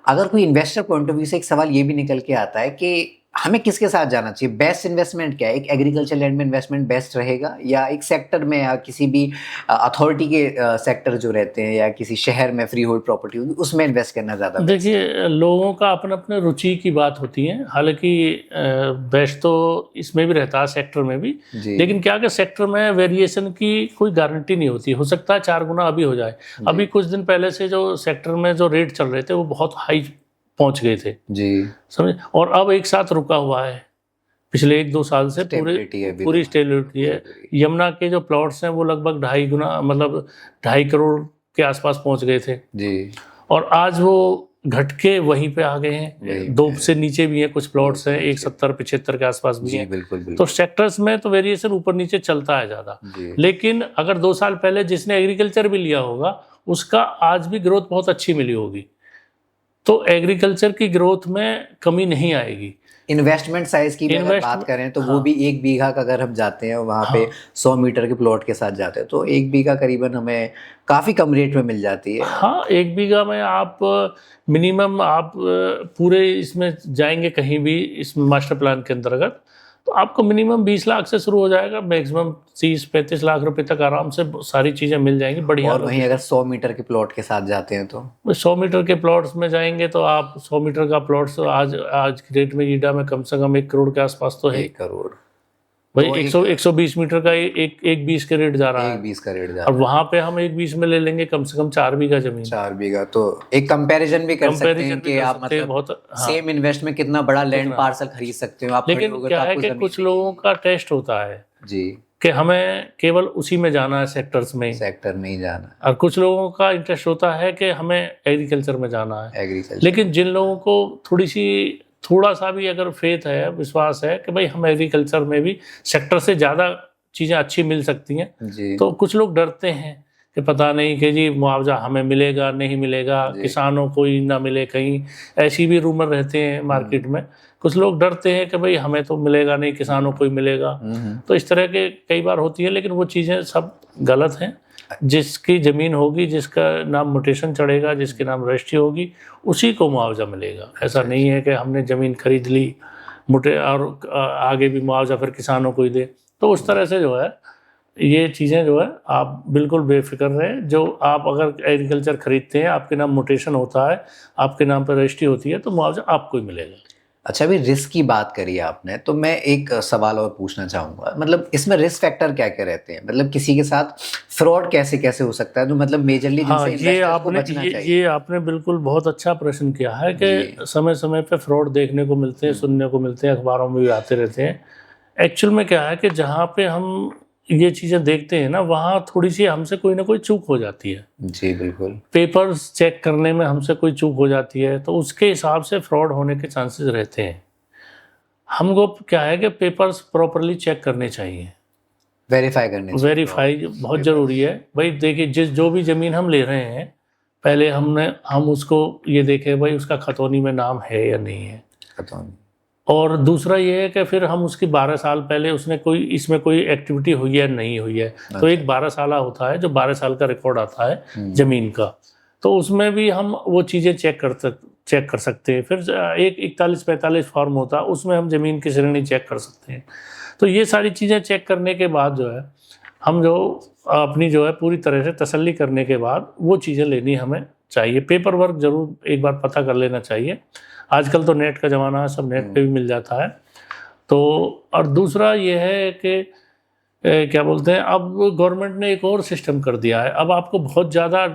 A: अगर कोई इन्वेस्टर पॉइंट ऑफ व्यू से एक सवाल ये भी निकल के आता है कि हमें किसके साथ जाना चाहिए, बेस्ट इन्वेस्टमेंट क्या है? एक एग्रीकल्चर लैंड में इन्वेस्टमेंट बेस्ट रहेगा, या एक सेक्टर में, या किसी भी अथॉरिटी के सेक्टर जो रहते हैं, या किसी शहर में फ्री होल्ड प्रॉपर्टी होगी उसमें इन्वेस्ट करना ज़्यादा बेस्ट?
B: देखिए, लोगों का अपने अपने रुचि की बात होती है। हालांकि बेस्ट तो इसमें भी रहता है, सेक्टर में भी। लेकिन क्या कि सेक्टर में वेरिएशन की कोई गारंटी नहीं होती, हो सकता है 4 गुना अभी हो जाए। अभी कुछ दिन पहले से जो सेक्टर में जो रेट चल रहे थे वो बहुत हाई पहुंच गए थे
A: जी,
B: समझे, और अब एक साथ रुका हुआ है। पिछले 1-2 साल से पूरी स्टेबिलिटी है। यमुना के जो प्लॉट्स हैं वो लगभग 2.5 गुना, मतलब 2.5 करोड़ के आसपास पहुंच गए थे
A: जी,
B: और आज वो घट के वहीं पे आ गए हैं। 2 से नीचे भी हैं कुछ प्लॉट्स हैं, 170-75 के आसपास भी हैं।
A: बिल्कुल।
B: तो सेक्टर्स में तो वेरिएशन ऊपर नीचे चलता है ज़्यादा। लेकिन अगर 2 साल पहले जिसने एग्रीकल्चर भी लिया होगा उसका आज भी ग्रोथ बहुत अच्छी मिली होगी। तो एग्रीकल्चर की ग्रोथ में कमी नहीं आएगी।
A: इन्वेस्टमेंट साइज की भी अगर बात करें तो वो भी 1 बीघा का अगर हम जाते हैं वहाँ पे 100 मीटर के प्लॉट के साथ जाते हैं तो 1 बीघा करीबन हमें काफ़ी कम रेट में मिल जाती है।
B: हाँ, 1 बीघा में आप मिनिमम आप पूरे इसमें जाएंगे कहीं भी इस मास्टर प्लान के अंतर्गत तो आपको मिनिमम 20 लाख से शुरू हो जाएगा, मैक्सिमम 30-35 लाख रुपए तक आराम से सारी चीज़ें मिल जाएंगी बढ़िया।
A: और वहीं अगर 100 मीटर के प्लॉट के साथ जाते हैं तो
B: 100 मीटर के प्लॉट्स में जाएंगे तो आप 100 मीटर का प्लॉट्स आज की डेट में ईडा में कम से कम 1 करोड़ के आसपास तो है।
A: 1 करोड़
B: भाई 120 मीटर का एक 20 का रेट जा रहा है।
A: 1.20 का रेट जा रहा
B: है और वहाँ पे हम 1.20 में ले लेंगे कम से कम 4 बीघा जमीन।
A: 4 बीघा तो एक कंपैरिजन भी कर सकते हैं कि आप मतलब
B: बहुत
A: सेम इन्वेस्ट में कितना बड़ा लैंड पार्सल खरीद सकते हो आप।
B: लेकिन क्या है कि कुछ लोगों का टेस्ट होता है
A: जी
B: कि हमें केवल उसी में जाना है, सेक्टर में ही
A: जाना है।
B: और कुछ लोगों का इंटरेस्ट होता है कि हमें एग्रीकल्चर में जाना है। लेकिन जिन लोगों को थोड़ा सा भी अगर फेथ है, विश्वास है कि भाई हम एग्रीकल्चर में भी सेक्टर से ज़्यादा चीज़ें अच्छी मिल सकती हैं, तो कुछ लोग डरते हैं कि पता नहीं कि जी मुआवजा हमें मिलेगा नहीं मिलेगा, किसानों को ही ना मिले, कहीं ऐसी भी रूमर रहते हैं मार्केट में। कुछ लोग डरते हैं कि भाई हमें तो मिलेगा नहीं, किसानों को ही मिलेगा। तो इस तरह के कई बार होती है, लेकिन वो चीज़ें सब गलत हैं। जिसकी ज़मीन होगी, जिसका नाम म्यूटेशन चढ़ेगा, जिसके नाम रजिस्ट्री होगी, उसी को मुआवजा मिलेगा। ऐसा नहीं है कि हमने ज़मीन खरीद ली और आगे भी मुआवजा फिर किसानों को ही दे। तो उस तरह से जो है ये चीज़ें जो है आप बिल्कुल बेफिक्र रहें। जो आप अगर एग्रीकल्चर खरीदते हैं, आपके नाम म्यूटेशन होता है, आपके नाम पर रजिस्ट्री होती है, तो मुआवजा आपको ही मिलेगा।
A: अच्छा, अभी रिस्क की बात करी आपने, तो मैं एक सवाल और पूछना चाहूँगा, मतलब इसमें रिस्क फैक्टर क्या क्या रहते हैं? मतलब किसी के साथ फ्रॉड कैसे कैसे हो सकता है, तो मतलब मेजरली
B: ये आपने बिल्कुल बहुत अच्छा प्रश्न किया है कि समय समय पे फ्रॉड देखने को मिलते हैं, सुनने को मिलते हैं, अखबारों में भी आते रहते हैं। एक्चुअल में क्या है कि जहाँ पे हम ये चीज़ें देखते हैं ना, वहाँ थोड़ी सी हमसे कोई ना कोई चूक हो जाती है।
A: जी बिल्कुल।
B: पेपर्स चेक करने में हमसे कोई चूक हो जाती है, तो उसके हिसाब से फ्रॉड होने के चांसेस रहते हैं। हमको क्या है कि पेपर्स प्रॉपरली चेक करने चाहिए, वेरीफाई बहुत ज़रूरी है। भाई देखिए, जो भी ज़मीन हम ले रहे हैं पहले हम उसको ये देखें भाई उसका खतौनी में नाम है या नहीं है।
A: खतौनी।
B: और दूसरा ये है कि फिर हम उसकी 12 साल पहले उसने इसमें कोई एक्टिविटी हुई है नहीं हुई है। तो एक 12 साल होता है जो 12 साल का रिकॉर्ड आता है ज़मीन का, तो उसमें भी हम वो चीज़ें चेक कर सकते हैं। फिर एक 41-45 फॉर्म होता है, उसमें हम ज़मीन की श्रेणी चेक कर सकते हैं। तो ये सारी चीज़ें चेक करने के बाद जो है हम जो अपनी जो है पूरी तरह से तसल्ली करने के बाद वो चीज़ें लेनी हमें चाहिए। पेपर वर्क ज़रूर एक बार पता कर लेना चाहिए। आजकल तो नेट का ज़माना है, सब नेट पे भी मिल जाता है। तो और दूसरा ये है कि क्या बोलते हैं, अब गवर्नमेंट ने एक और सिस्टम कर दिया है। अब आपको बहुत ज़्यादा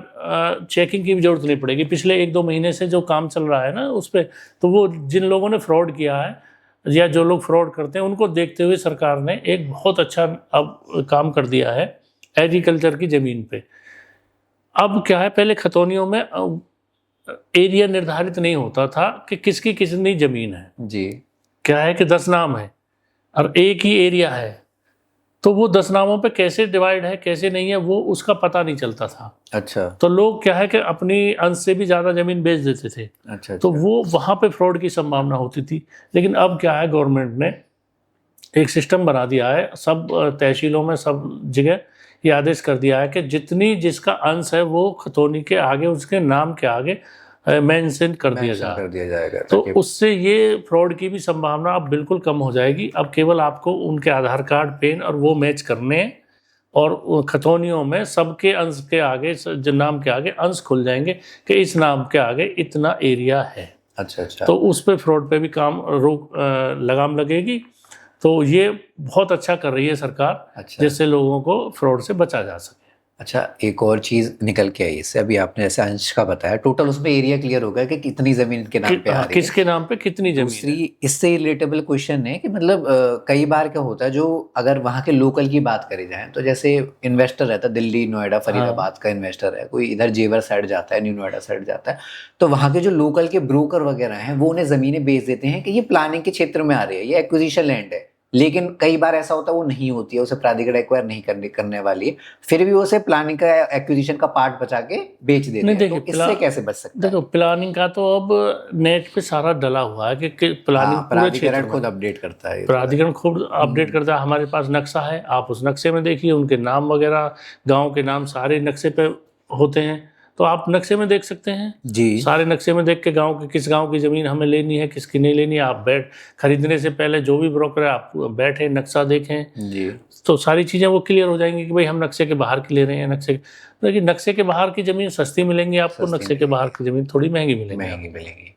B: चेकिंग की भी ज़रूरत नहीं पड़ेगी। पिछले 1-2 महीने से जो काम चल रहा है ना उस पर, तो वो जिन लोगों ने फ्रॉड किया है या जो लोग फ्रॉड करते हैं उनको देखते हुए सरकार ने एक बहुत अच्छा अब काम कर दिया है एग्रीकल्चर की ज़मीन पे। अब क्या है, पहले खतौनियों में एरिया निर्धारित नहीं होता था कि किसकी कितनी ज़मीन है
A: जी।
B: क्या है कि 10 नाम है और एक ही एरिया है, तो वो 10 नामों पे कैसे डिवाइड है कैसे नहीं है वो उसका पता नहीं चलता था।
A: अच्छा।
B: तो लोग क्या है कि अपनी अंश से भी ज़्यादा ज़मीन बेच देते थे।
A: अच्छा।
B: तो वो वहाँ पे फ्रॉड की संभावना होती थी। लेकिन अब क्या है, गवर्नमेंट ने एक सिस्टम बना दिया है, सब तहसीलों में सब जगह ये आदेश कर दिया है कि जिसका अंश है वो खतौनी के आगे उसके नाम के आगे मेंशन कर दिया
A: जाएगा।
B: तो उससे ये फ्रॉड की भी संभावना अब बिल्कुल कम हो जाएगी। अब केवल आपको उनके आधार कार्ड, पेन और वो मैच करने हैं और खतौनियों में सबके अंश के आगे, जो नाम के आगे अंश खुल जाएंगे कि इस नाम के आगे इतना एरिया है।
A: अच्छा।
B: तो उस पे फ्रॉड पे भी लगाम लगेगी। तो ये बहुत अच्छा कर रही है सरकार।
A: अच्छा।
B: जिससे लोगों को फ्रॉड से बचा जा सके।
A: अच्छा, एक और चीज़ निकल के आई इससे, अभी आपने जैसे अंश का बताया, टोटल उसमें एरिया क्लियर होगा कि कितनी ज़मीन के नाम पे आ रही है,
B: किसके नाम पे कितनी ज़मीन।
A: दूसरी इससे रिलेटेबल क्वेश्चन है कि मतलब कई बार क्या होता है, जो अगर वहाँ के लोकल की बात करी जाए तो जैसे इन्वेस्टर रहता है दिल्ली, नोएडा, फरीदाबाद का इन्वेस्टर है, कोई इधर जेवर साइड जाता है, न्यू नोएडा साइड जाता है, तो वहाँ के जो लोकल के ब्रोकर वगैरह हैं वो उन्हें ज़मीनें बेच देते हैं कि ये प्लानिंग के क्षेत्र में आ रही है, ये एक्विजिशन लैंड है। लेकिन कई बार ऐसा होता है वो नहीं होती है, उसे प्राधिकरण एक्वायर नहीं करने वाली है, फिर भी उसे प्लानिंग का एक्विजिशन का पार्ट बचा के बेच देते हैं। तो इससे कैसे बच सकता है?
B: देखो, प्लानिंग का तो अब नेट पे सारा डला हुआ है कि प्लानिंग
A: प्राधिकरण खुद अपडेट करता है।
B: प्राधिकरण खुद अपडेट करता है। हमारे पास नक्शा है, आप उस नक्शे में देखिए, उनके नाम वगैरह, गाँव के नाम सारे नक्शे पे होते हैं, तो आप नक्शे में देख सकते हैं
A: जी।
B: सारे नक्शे में देख के किस गांव की ज़मीन हमें लेनी है, किसकी नहीं लेनी है। आप खरीदने से पहले जो भी ब्रोकर है आप बैठे नक्शा देखें
A: जी,
B: तो सारी चीज़ें वो क्लियर हो जाएंगी कि भाई हम नक्शे के बाहर की ले रहे हैं। लेकिन नक्शे के बाहर की ज़मीन सस्ती मिलेंगी आपको, नक्शे के बाहर की ज़मीन थोड़ी महंगी मिलेंगी।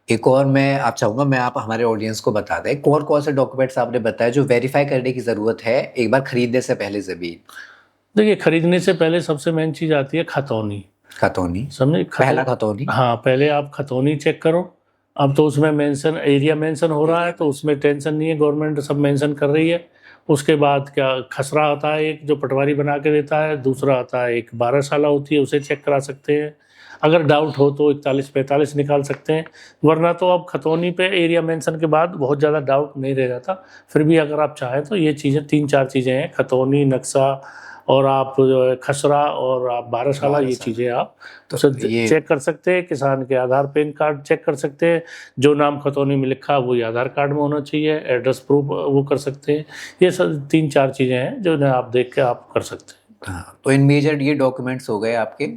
A: एक और मैं आप चाहूँगा मैं आप हमारे ऑडियंस को बता दें, कौन से डॉक्यूमेंट्स आपने बताया जो वेरीफाई करने की ज़रूरत है एक बार खरीदने से पहले ज़मीन?
B: देखिए, खरीदने से पहले सबसे मेन चीज़ आती है खतौनी। समझे?
A: पहला खतौनी।
B: हाँ, पहले आप खतौनी चेक करो। अब तो उसमें एरिया मेंशन हो रहा है, तो उसमें टेंशन नहीं है, गवर्नमेंट सब मेंशन कर रही है। उसके बाद क्या खसरा आता है एक, जो पटवारी बना के देता है। दूसरा आता है एक 12 साला होती है, उसे चेक करा सकते हैं। अगर डाउट हो तो 41-45 निकाल सकते हैं, वरना तो अब खतौनी पे एरिया मेंशन के बाद बहुत ज़्यादा डाउट नहीं रह जाता। फिर भी अगर आप चाहें तो ये चीज़ें 3-4 चीज़ें हैं, खतौनी, नक्शा और आप जो है खसरा और आप 12 साला, ये चीज़ें आप तो चेक कर सकते हैं। किसान के आधार, पैन कार्ड चेक कर सकते हैं, जो नाम खतौनी में लिखा है वही आधार कार्ड में होना चाहिए, एड्रेस प्रूफ वो कर सकते हैं। ये सब 3-4 चीज़ें हैं जो आप देख के आप कर सकते हैं।
A: हाँ, तो इन मेजर ये डॉक्यूमेंट्स हो गए आपके,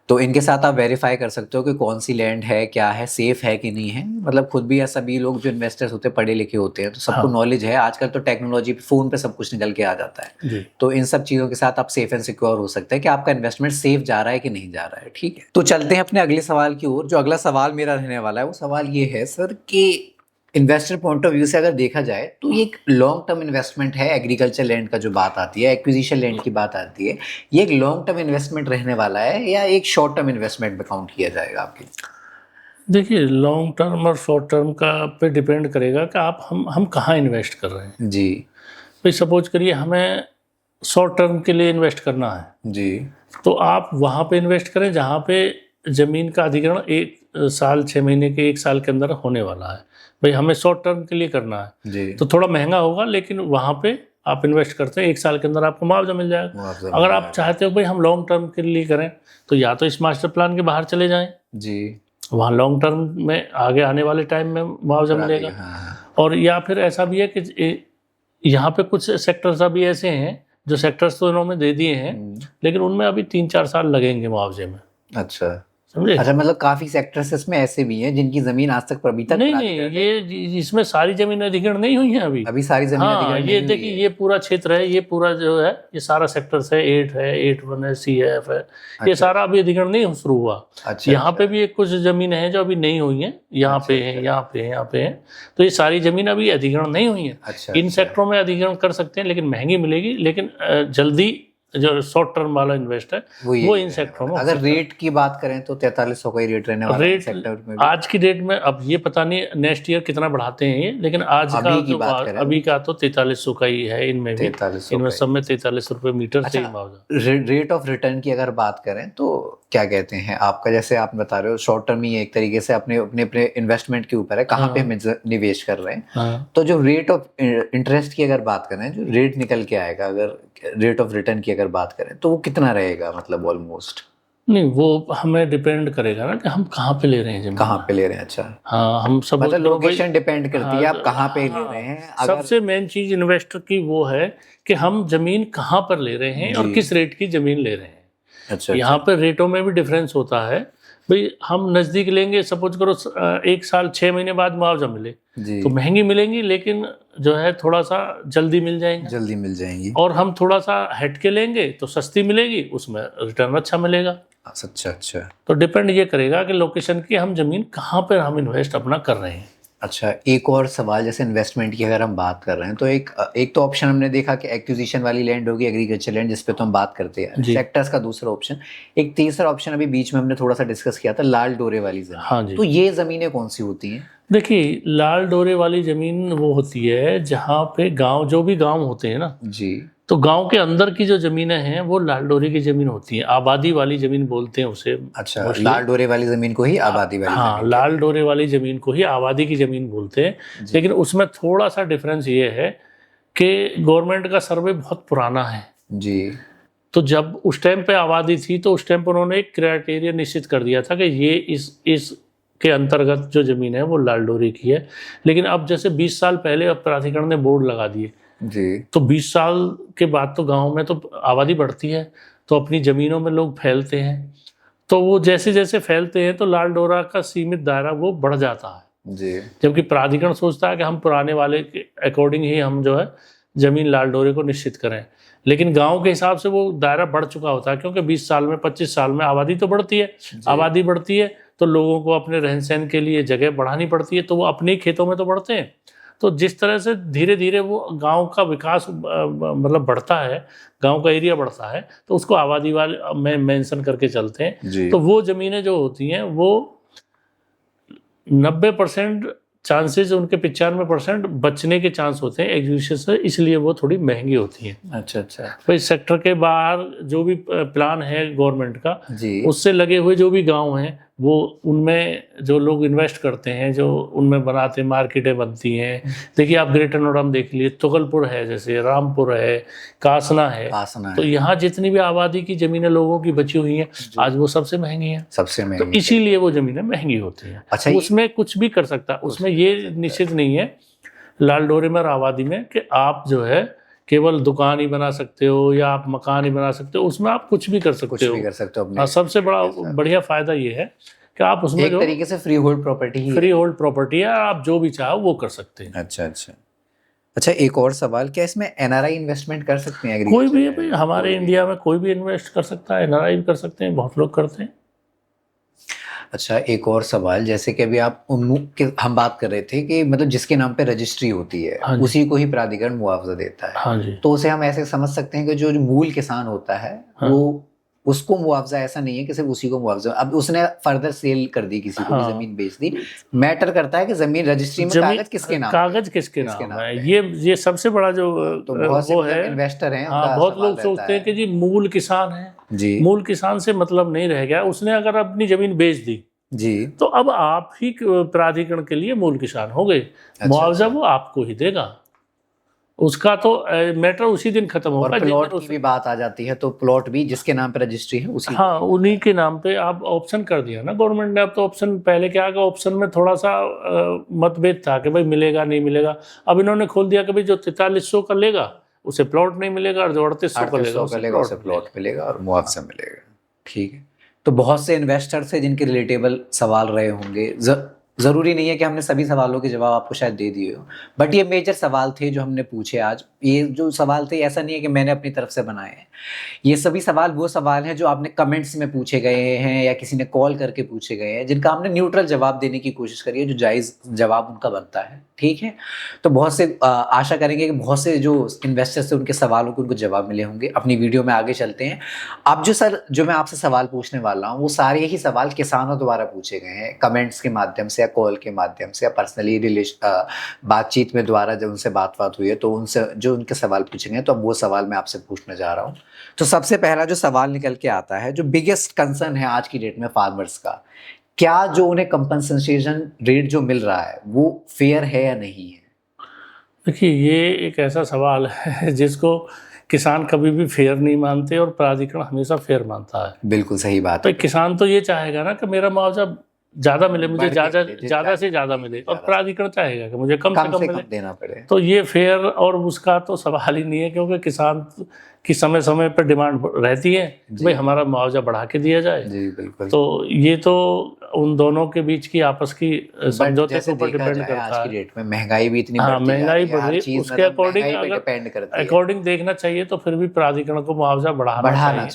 A: तो इनके साथ आप वेरीफाई कर सकते हो कि कौन सी लैंड है, क्या है, सेफ है कि नहीं है। मतलब खुद भी या सभी लोग जो इन्वेस्टर्स होते हैं पढ़े लिखे होते हैं, तो सबको नॉलेज है। आजकल तो टेक्नोलॉजी फ़ोन पे सब कुछ निकल के आ जाता है, तो इन सब चीज़ों के साथ आप सेफ एंड सिक्योर हो सकते हैं कि आपका इन्वेस्टमेंट सेफ जा रहा है कि नहीं जा रहा है। ठीक है, तो चलते हैं अपने अगले सवाल की ओर। जो अगला सवाल मेरा रहने वाला है वो सवाल ये है सर कि इन्वेस्टर पॉइंट ऑफ व्यू से अगर देखा जाए तो ये एक लॉन्ग टर्म इन्वेस्टमेंट है। एग्रीकल्चर लैंड का जो बात आती है, एक्विजिशन लैंड की बात आती है, ये एक लॉन्ग टर्म इन्वेस्टमेंट रहने वाला है या एक शॉर्ट टर्म इन्वेस्टमेंट में काउंट किया जाएगा आपके?
B: देखिए, लॉन्ग टर्म और शॉर्ट टर्म का पे डिपेंड करेगा कि आप हम कहाँ इन्वेस्ट कर रहे हैं
A: जी।
B: भाई सपोज करिए हमें शॉर्ट टर्म के लिए इन्वेस्ट करना है
A: जी,
B: तो आप वहाँ पे इन्वेस्ट करें जहाँ पे ज़मीन का अधिग्रहण 1 साल 6 महीने के 1 साल के अंदर होने वाला है। भाई हमें शॉर्ट टर्म के लिए करना है
A: जी,
B: तो थोड़ा महंगा होगा, लेकिन वहाँ पे आप इन्वेस्ट करते हैं 1 साल के अंदर आपको मुआवजा मिल जाएगा।
A: मुआवजा
B: अगर
A: मिल
B: आप
A: जाएगा।
B: चाहते हो भाई हम लॉन्ग टर्म के लिए करें तो या तो इस मास्टर प्लान के बाहर चले जाएं,
A: जी,
B: वहाँ लॉन्ग टर्म में आगे आने वाले टाइम में मुआवजा मिलेगा।
A: हाँ।
B: और या फिर ऐसा भी है कि यहाँ पे कुछ सेक्टर्स अभी ऐसे हैं जो सेक्टर्स तो इन्होंने दे दिए हैं, लेकिन उनमें अभी 3-4 साल लगेंगे मुआवजे में।
A: अच्छा
B: समझे?
A: अच्छा, मतलब काफी सेक्टर्स इसमें ऐसे भी हैं जिनकी जमीन आज तक अभी तक
B: नहीं नहीं, ये इसमें सारी जमीनें अधिग्रहण नहीं हुई हैं अभी।
A: अभी सारी जमीन
B: हाँ,
A: अधिग्रहण
B: ये
A: नहीं
B: देखिए
A: हुई है।
B: ये पूरा क्षेत्र है, ये पूरा जो है ये सारा सेक्टर्स है, 8 है, 8(1) है, CF है, ये सारा अभी अधिग्रहण नहीं शुरू हुआ।
A: अच्छा,
B: यहाँ पे भी एक कुछ जमीन है जो अभी नहीं हुई है, यहाँ पे है, यहाँ पे है, यहाँ पे है, तो ये सारी जमीन अभी अधिग्रहण नहीं हुई है।
A: अच्छा,
B: इन सेक्टरों में अधिग्रहण कर सकते हैं, लेकिन महंगी मिलेगी, लेकिन जल्दी जो शॉर्ट टर्म वाला इन्वेस्ट है वो इन सेक्टरों में।
A: अगर रेट की बात करें तो 4300 का ही रेट रहने वाला है
B: रेट
A: सेक्टर में भी।
B: आज की डेट में, अब ये पता नहीं नेक्स्ट ईयर कितना बढ़ाते हैं ये, लेकिन आज का
A: अभी की बात करें
B: अभी का तो 4300 का ही है इनमें भी।
A: 4300
B: इनमें सब में 43 रुपए मीटर से ही मुआवजा।
A: रेट ऑफ रिटर्न की अगर बात करें तो क्या कहते हैं आपका, जैसे आप बता रहे हो शॉर्ट टर्म ही है एक तरीके से, अपने अपने अपने इन्वेस्टमेंट के ऊपर है कहाँ पे हम निवेश कर रहे हैं।
B: हाँ।
A: तो जो रेट ऑफ इंटरेस्ट की अगर बात करें, जो रेट निकल के आएगा, अगर रेट ऑफ रिटर्न की अगर बात करें तो वो कितना रहेगा, मतलब ऑलमोस्ट?
B: नहीं, वो हमें डिपेंड करेगा ना कि हम कहाँ पे ले रहे हैं जमीन।
A: कहाँ पे ले रहे हैं? अच्छा,
B: हाँ, हम सब
A: मतलब लोकेशन डिपेंड करती है आप कहाँ पे ले
B: हाँ,
A: रहे हैं।
B: सबसे मेन चीज इन्वेस्टर की वो है कि हम जमीन कहाँ पर ले रहे हैं और किस रेट की जमीन ले रहे हैं।
A: अच्छा,
B: यहाँ पर रेटों में भी डिफरेंस होता है। भाई हम नज़दीक लेंगे, सपोज करो 1 साल 6 महीने बाद मुआवजा मिले
A: जी,
B: तो महंगी मिलेंगी, लेकिन जो है थोड़ा सा जल्दी मिल जाएंगे,
A: जल्दी मिल जाएंगी।
B: और हम थोड़ा सा हट के लेंगे तो सस्ती मिलेगी, उसमें रिटर्न अच्छा मिलेगा।
A: अच्छा अच्छा
B: तो डिपेंड ये करेगा कि लोकेशन की हम जमीन कहाँ पर हम इन्वेस्ट अपना कर रहे हैं।
A: अच्छा, एक और सवाल, जैसे इन्वेस्टमेंट की अगर हम बात कर रहे हैं तो एक तो ऑप्शन हमने देखा कि एक्विजिशन वाली लैंड होगी, एग्रीकल्चर लैंड, जिस पे तो हम बात करते हैं सेक्टर्स का। दूसरा ऑप्शन, एक तीसरा ऑप्शन अभी बीच में हमने थोड़ा सा डिस्कस किया था, लाल डोरे वाली जमीन।
B: हाँ जी।
A: तो ये जमीनें कौन सी होती हैं?
B: देखिए, लाल डोरे वाली जमीन वो होती है जहाँ पे गांव, जो भी गांव होते हैं ना
A: जी,
B: तो गांव के अंदर की जो जमीनें हैं वो लाल डोरे की जमीन होती है, आबादी वाली जमीन बोलते हैं उसे।
A: अच्छा, लाल डोरे वाली जमीन को ही आबादी वाली
B: हाँ,
A: जमीन
B: लाल डोरे वाली जमीन को ही आबादी की जमीन बोलते हैं। लेकिन उसमें थोड़ा सा डिफरेंस ये है कि गवर्नमेंट का सर्वे बहुत पुराना है
A: जी।
B: तो जब उस टाइम पे आबादी थी तो उस टाइम पर उन्होंने एक क्राइटेरिया निश्चित कर दिया था कि ये इस के अंतर्गत जो जमीन है वो लाल डोरे की है। लेकिन अब जैसे 20 साल पहले अब प्राधिकरण ने बोर्ड लगा दिए
A: जी,
B: तो 20 साल के बाद तो गांव में तो आबादी बढ़ती है, तो अपनी ज़मीनों में लोग फैलते हैं, तो वो जैसे जैसे फैलते हैं तो लाल डोरा का सीमित दायरा वो बढ़ जाता है
A: जी।
B: जबकि प्राधिकरण सोचता है कि हम पुराने वाले के अकॉर्डिंग ही हम जो है ज़मीन लाल डोरे को निश्चित करें। लेकिन गांव के हिसाब से वो दायरा बढ़ चुका होता है, क्योंकि 20 साल में 25 साल में आबादी तो बढ़ती है, आबादी बढ़ती है तो लोगों को अपने रहन सहन के लिए जगह बढ़ानी पड़ती है, तो वो अपने खेतों में तो बढ़ते हैं। तो जिस तरह से धीरे धीरे वो गांव का विकास मतलब बढ़ता है, गांव का एरिया बढ़ता है, तो उसको आबादी वाले में मेंशन करके चलते हैं। तो वो ज़मीनें जो होती हैं वो 90% चांसेस, उनके 95% बचने के चांस होते हैं एग्जीक्यूशन से, इसलिए वो थोड़ी महंगी होती हैं।
A: अच्छा अच्छा।
B: तो इस सेक्टर के बाहर जो भी प्लान है गवर्नमेंट का
A: जी,
B: उससे लगे हुए जो भी गांव हैं वो उनमें जो लोग इन्वेस्ट करते हैं, जो उनमें बनाते मार्केटें बनती हैं। देखिए आप ग्रेटर नोएडा में देख लिए, तुगलपुर है, जैसे रामपुर है, कासना है, तो यहाँ जितनी भी आबादी की जमीनें लोगों की बची हुई हैं आज वो सबसे महंगी हैं,
A: सबसे
B: तो
A: महंगी।
B: इसीलिए वो जमीनें महंगी होती हैं।
A: अच्छा,
B: उसमें कुछ भी कर सकता है, उसमें ये निश्चित नहीं है लाल डोरे में और आबादी में कि आप जो है केवल दुकान ही बना सकते हो या आप मकान ही बना सकते हो, उसमें आप कुछ भी कर सकते हो।
A: भी कर सकते हो अपने।
B: हाँ, सबसे बढ़िया फायदा ये है कि आप उसमें
A: एक तरीके से फ्री होल्ड प्रॉपर्टी
B: है, आप जो भी चाहो वो कर सकते हैं।
A: अच्छा अच्छा अच्छा। एक और सवाल, क्या इसमें एनआरआई इन्वेस्टमेंट कर सकते हैं?
B: कोई भी है भाई, हमारे इंडिया में कोई भी इन्वेस्ट कर सकता है, एनआरआई भी कर सकते हैं, बहुत लोग करते हैं।
A: अच्छा, एक और सवाल, जैसे कि अभी आप हम बात कर रहे थे कि मतलब जिसके नाम पे रजिस्ट्री होती है उसी को ही प्राधिकरण मुआवजा देता है।
B: हाँ जी।
A: तो उसे हम ऐसे समझ सकते हैं कि जो मूल किसान होता है वो उसको मुआवजा, ऐसा नहीं है कि सिर्फ उसी को मुआवजा, अब उसने फर्दर सेल कर दी, किसी को जमीन बेच दी, मैटर करता है कि जमीन रजिस्ट्री में कागज किसके नाम
B: है। ये सबसे बड़ा जो
A: तो बहुत
B: वो है
A: इन्वेस्टर हैं।
B: हाँ, बहुत लोग सोचते हैं कि जी मूल किसान है जी, मूल किसान से मतलब नहीं रह गया, उसने अगर अपनी जमीन बेच दी
A: जी
B: तो अब आप ही प्राधिकरण के लिए मूल किसान हो गए, मुआवजा वो आपको ही देगा, उसका तो मैटर उसी दिन खत्म
A: और
B: होगा।
A: प्लॉट की भी बात आ जाती है तो प्लॉट भी जिसके नाम पे रजिस्ट्री है उसी
B: हाँ, उन्हीं के नाम पे आप ऑप्शन कर दिया ना गवर्नमेंट ने। अब तो ऑप्शन, पहले क्या था, ऑप्शन में थोड़ा सा मतभेद था कि भाई मिलेगा नहीं मिलेगा। अब इन्होंने खोल दिया कि भाई जो 4300 का लेगा उसे प्लॉट नहीं मिलेगा, और जो 3800 का लेगा
A: उसे प्लॉट मिलेगा और मुआवजा मिलेगा। ठीक है, तो बहुत से इन्वेस्टर्स हैं जिनके रिलेटेबल सवाल रहे होंगे। ज़रूरी नहीं है कि हमने सभी सवालों के जवाब आपको शायद दे दिए हो, बट ये मेजर सवाल थे जो हमने पूछे आज। ये जो सवाल थे ऐसा नहीं है कि मैंने अपनी तरफ से बनाए हैं, ये सभी सवाल वो सवाल हैं जो आपने कमेंट्स में पूछे गए हैं या किसी ने कॉल करके पूछे गए हैं, जिनका हमने न्यूट्रल जवाब देने की कोशिश करी है, जो जायज़ जवाब उनका बनता है। ठीक है, तो बहुत से आशा करेंगे कि बहुत से जो इन्वेस्टर्स थे उनके सवालों के उनको जवाब मिले होंगे। अपनी वीडियो में आगे चलते हैं। अब जो मैं आपसे सवाल पूछने वाला हूँ वो सारे ही सवाल किसानों द्वारा पूछे गए हैं, कमेंट्स के माध्यम से या कॉल के माध्यम से या पर्सनली बातचीत में द्वारा जब उनसे बात हुई है तो उनसे जो उनके सवाल पूछे गए, तो अब वो सवाल मैं आपसे पूछने जा रहा हूँ। तो सबसे पहला जो सवाल निकल के आता है, जो बिगेस्ट कंसर्न है आज की डेट में फार्मर्स का, क्या जो उन्हें कंपनसेशन रेट जो मिल रहा है वो फेयर है या नहीं है?
B: देखिए, ये एक ऐसा सवाल है जिसको किसान कभी भी फेयर नहीं मानते और प्राधिकरण हमेशा फेयर मानता है।
A: बिल्कुल सही बात
B: तो
A: है।
B: किसान तो ये चाहेगा ना कि मेरा मुआवजा ज़्यादा मिले, मुझे ज़्यादा से ज़्यादा मिले, और प्राधिकरण चाहेगा कि मुझे कम से कम मिले,
A: देना पड़े।
B: तो ये फेयर और उसका तो सवाल ही नहीं है, क्योंकि किसान की समय समय पर डिमांड रहती है कि भाई हमारा मुआवजा बढ़ा के दिया जाए।
A: जी बिल्कुल।
B: तो ये तो उन दोनों के बीच की आपस की समझौते के ऊपर डिपेंड करता है।
A: आज की डेट में महंगाई भी इतनी
B: हाँ, महंगाई बढ़ रही है, उसके
A: अकॉर्डिंग
B: देखना चाहिए तो फिर भी प्राधिकरण को मुआवजा बढ़ाना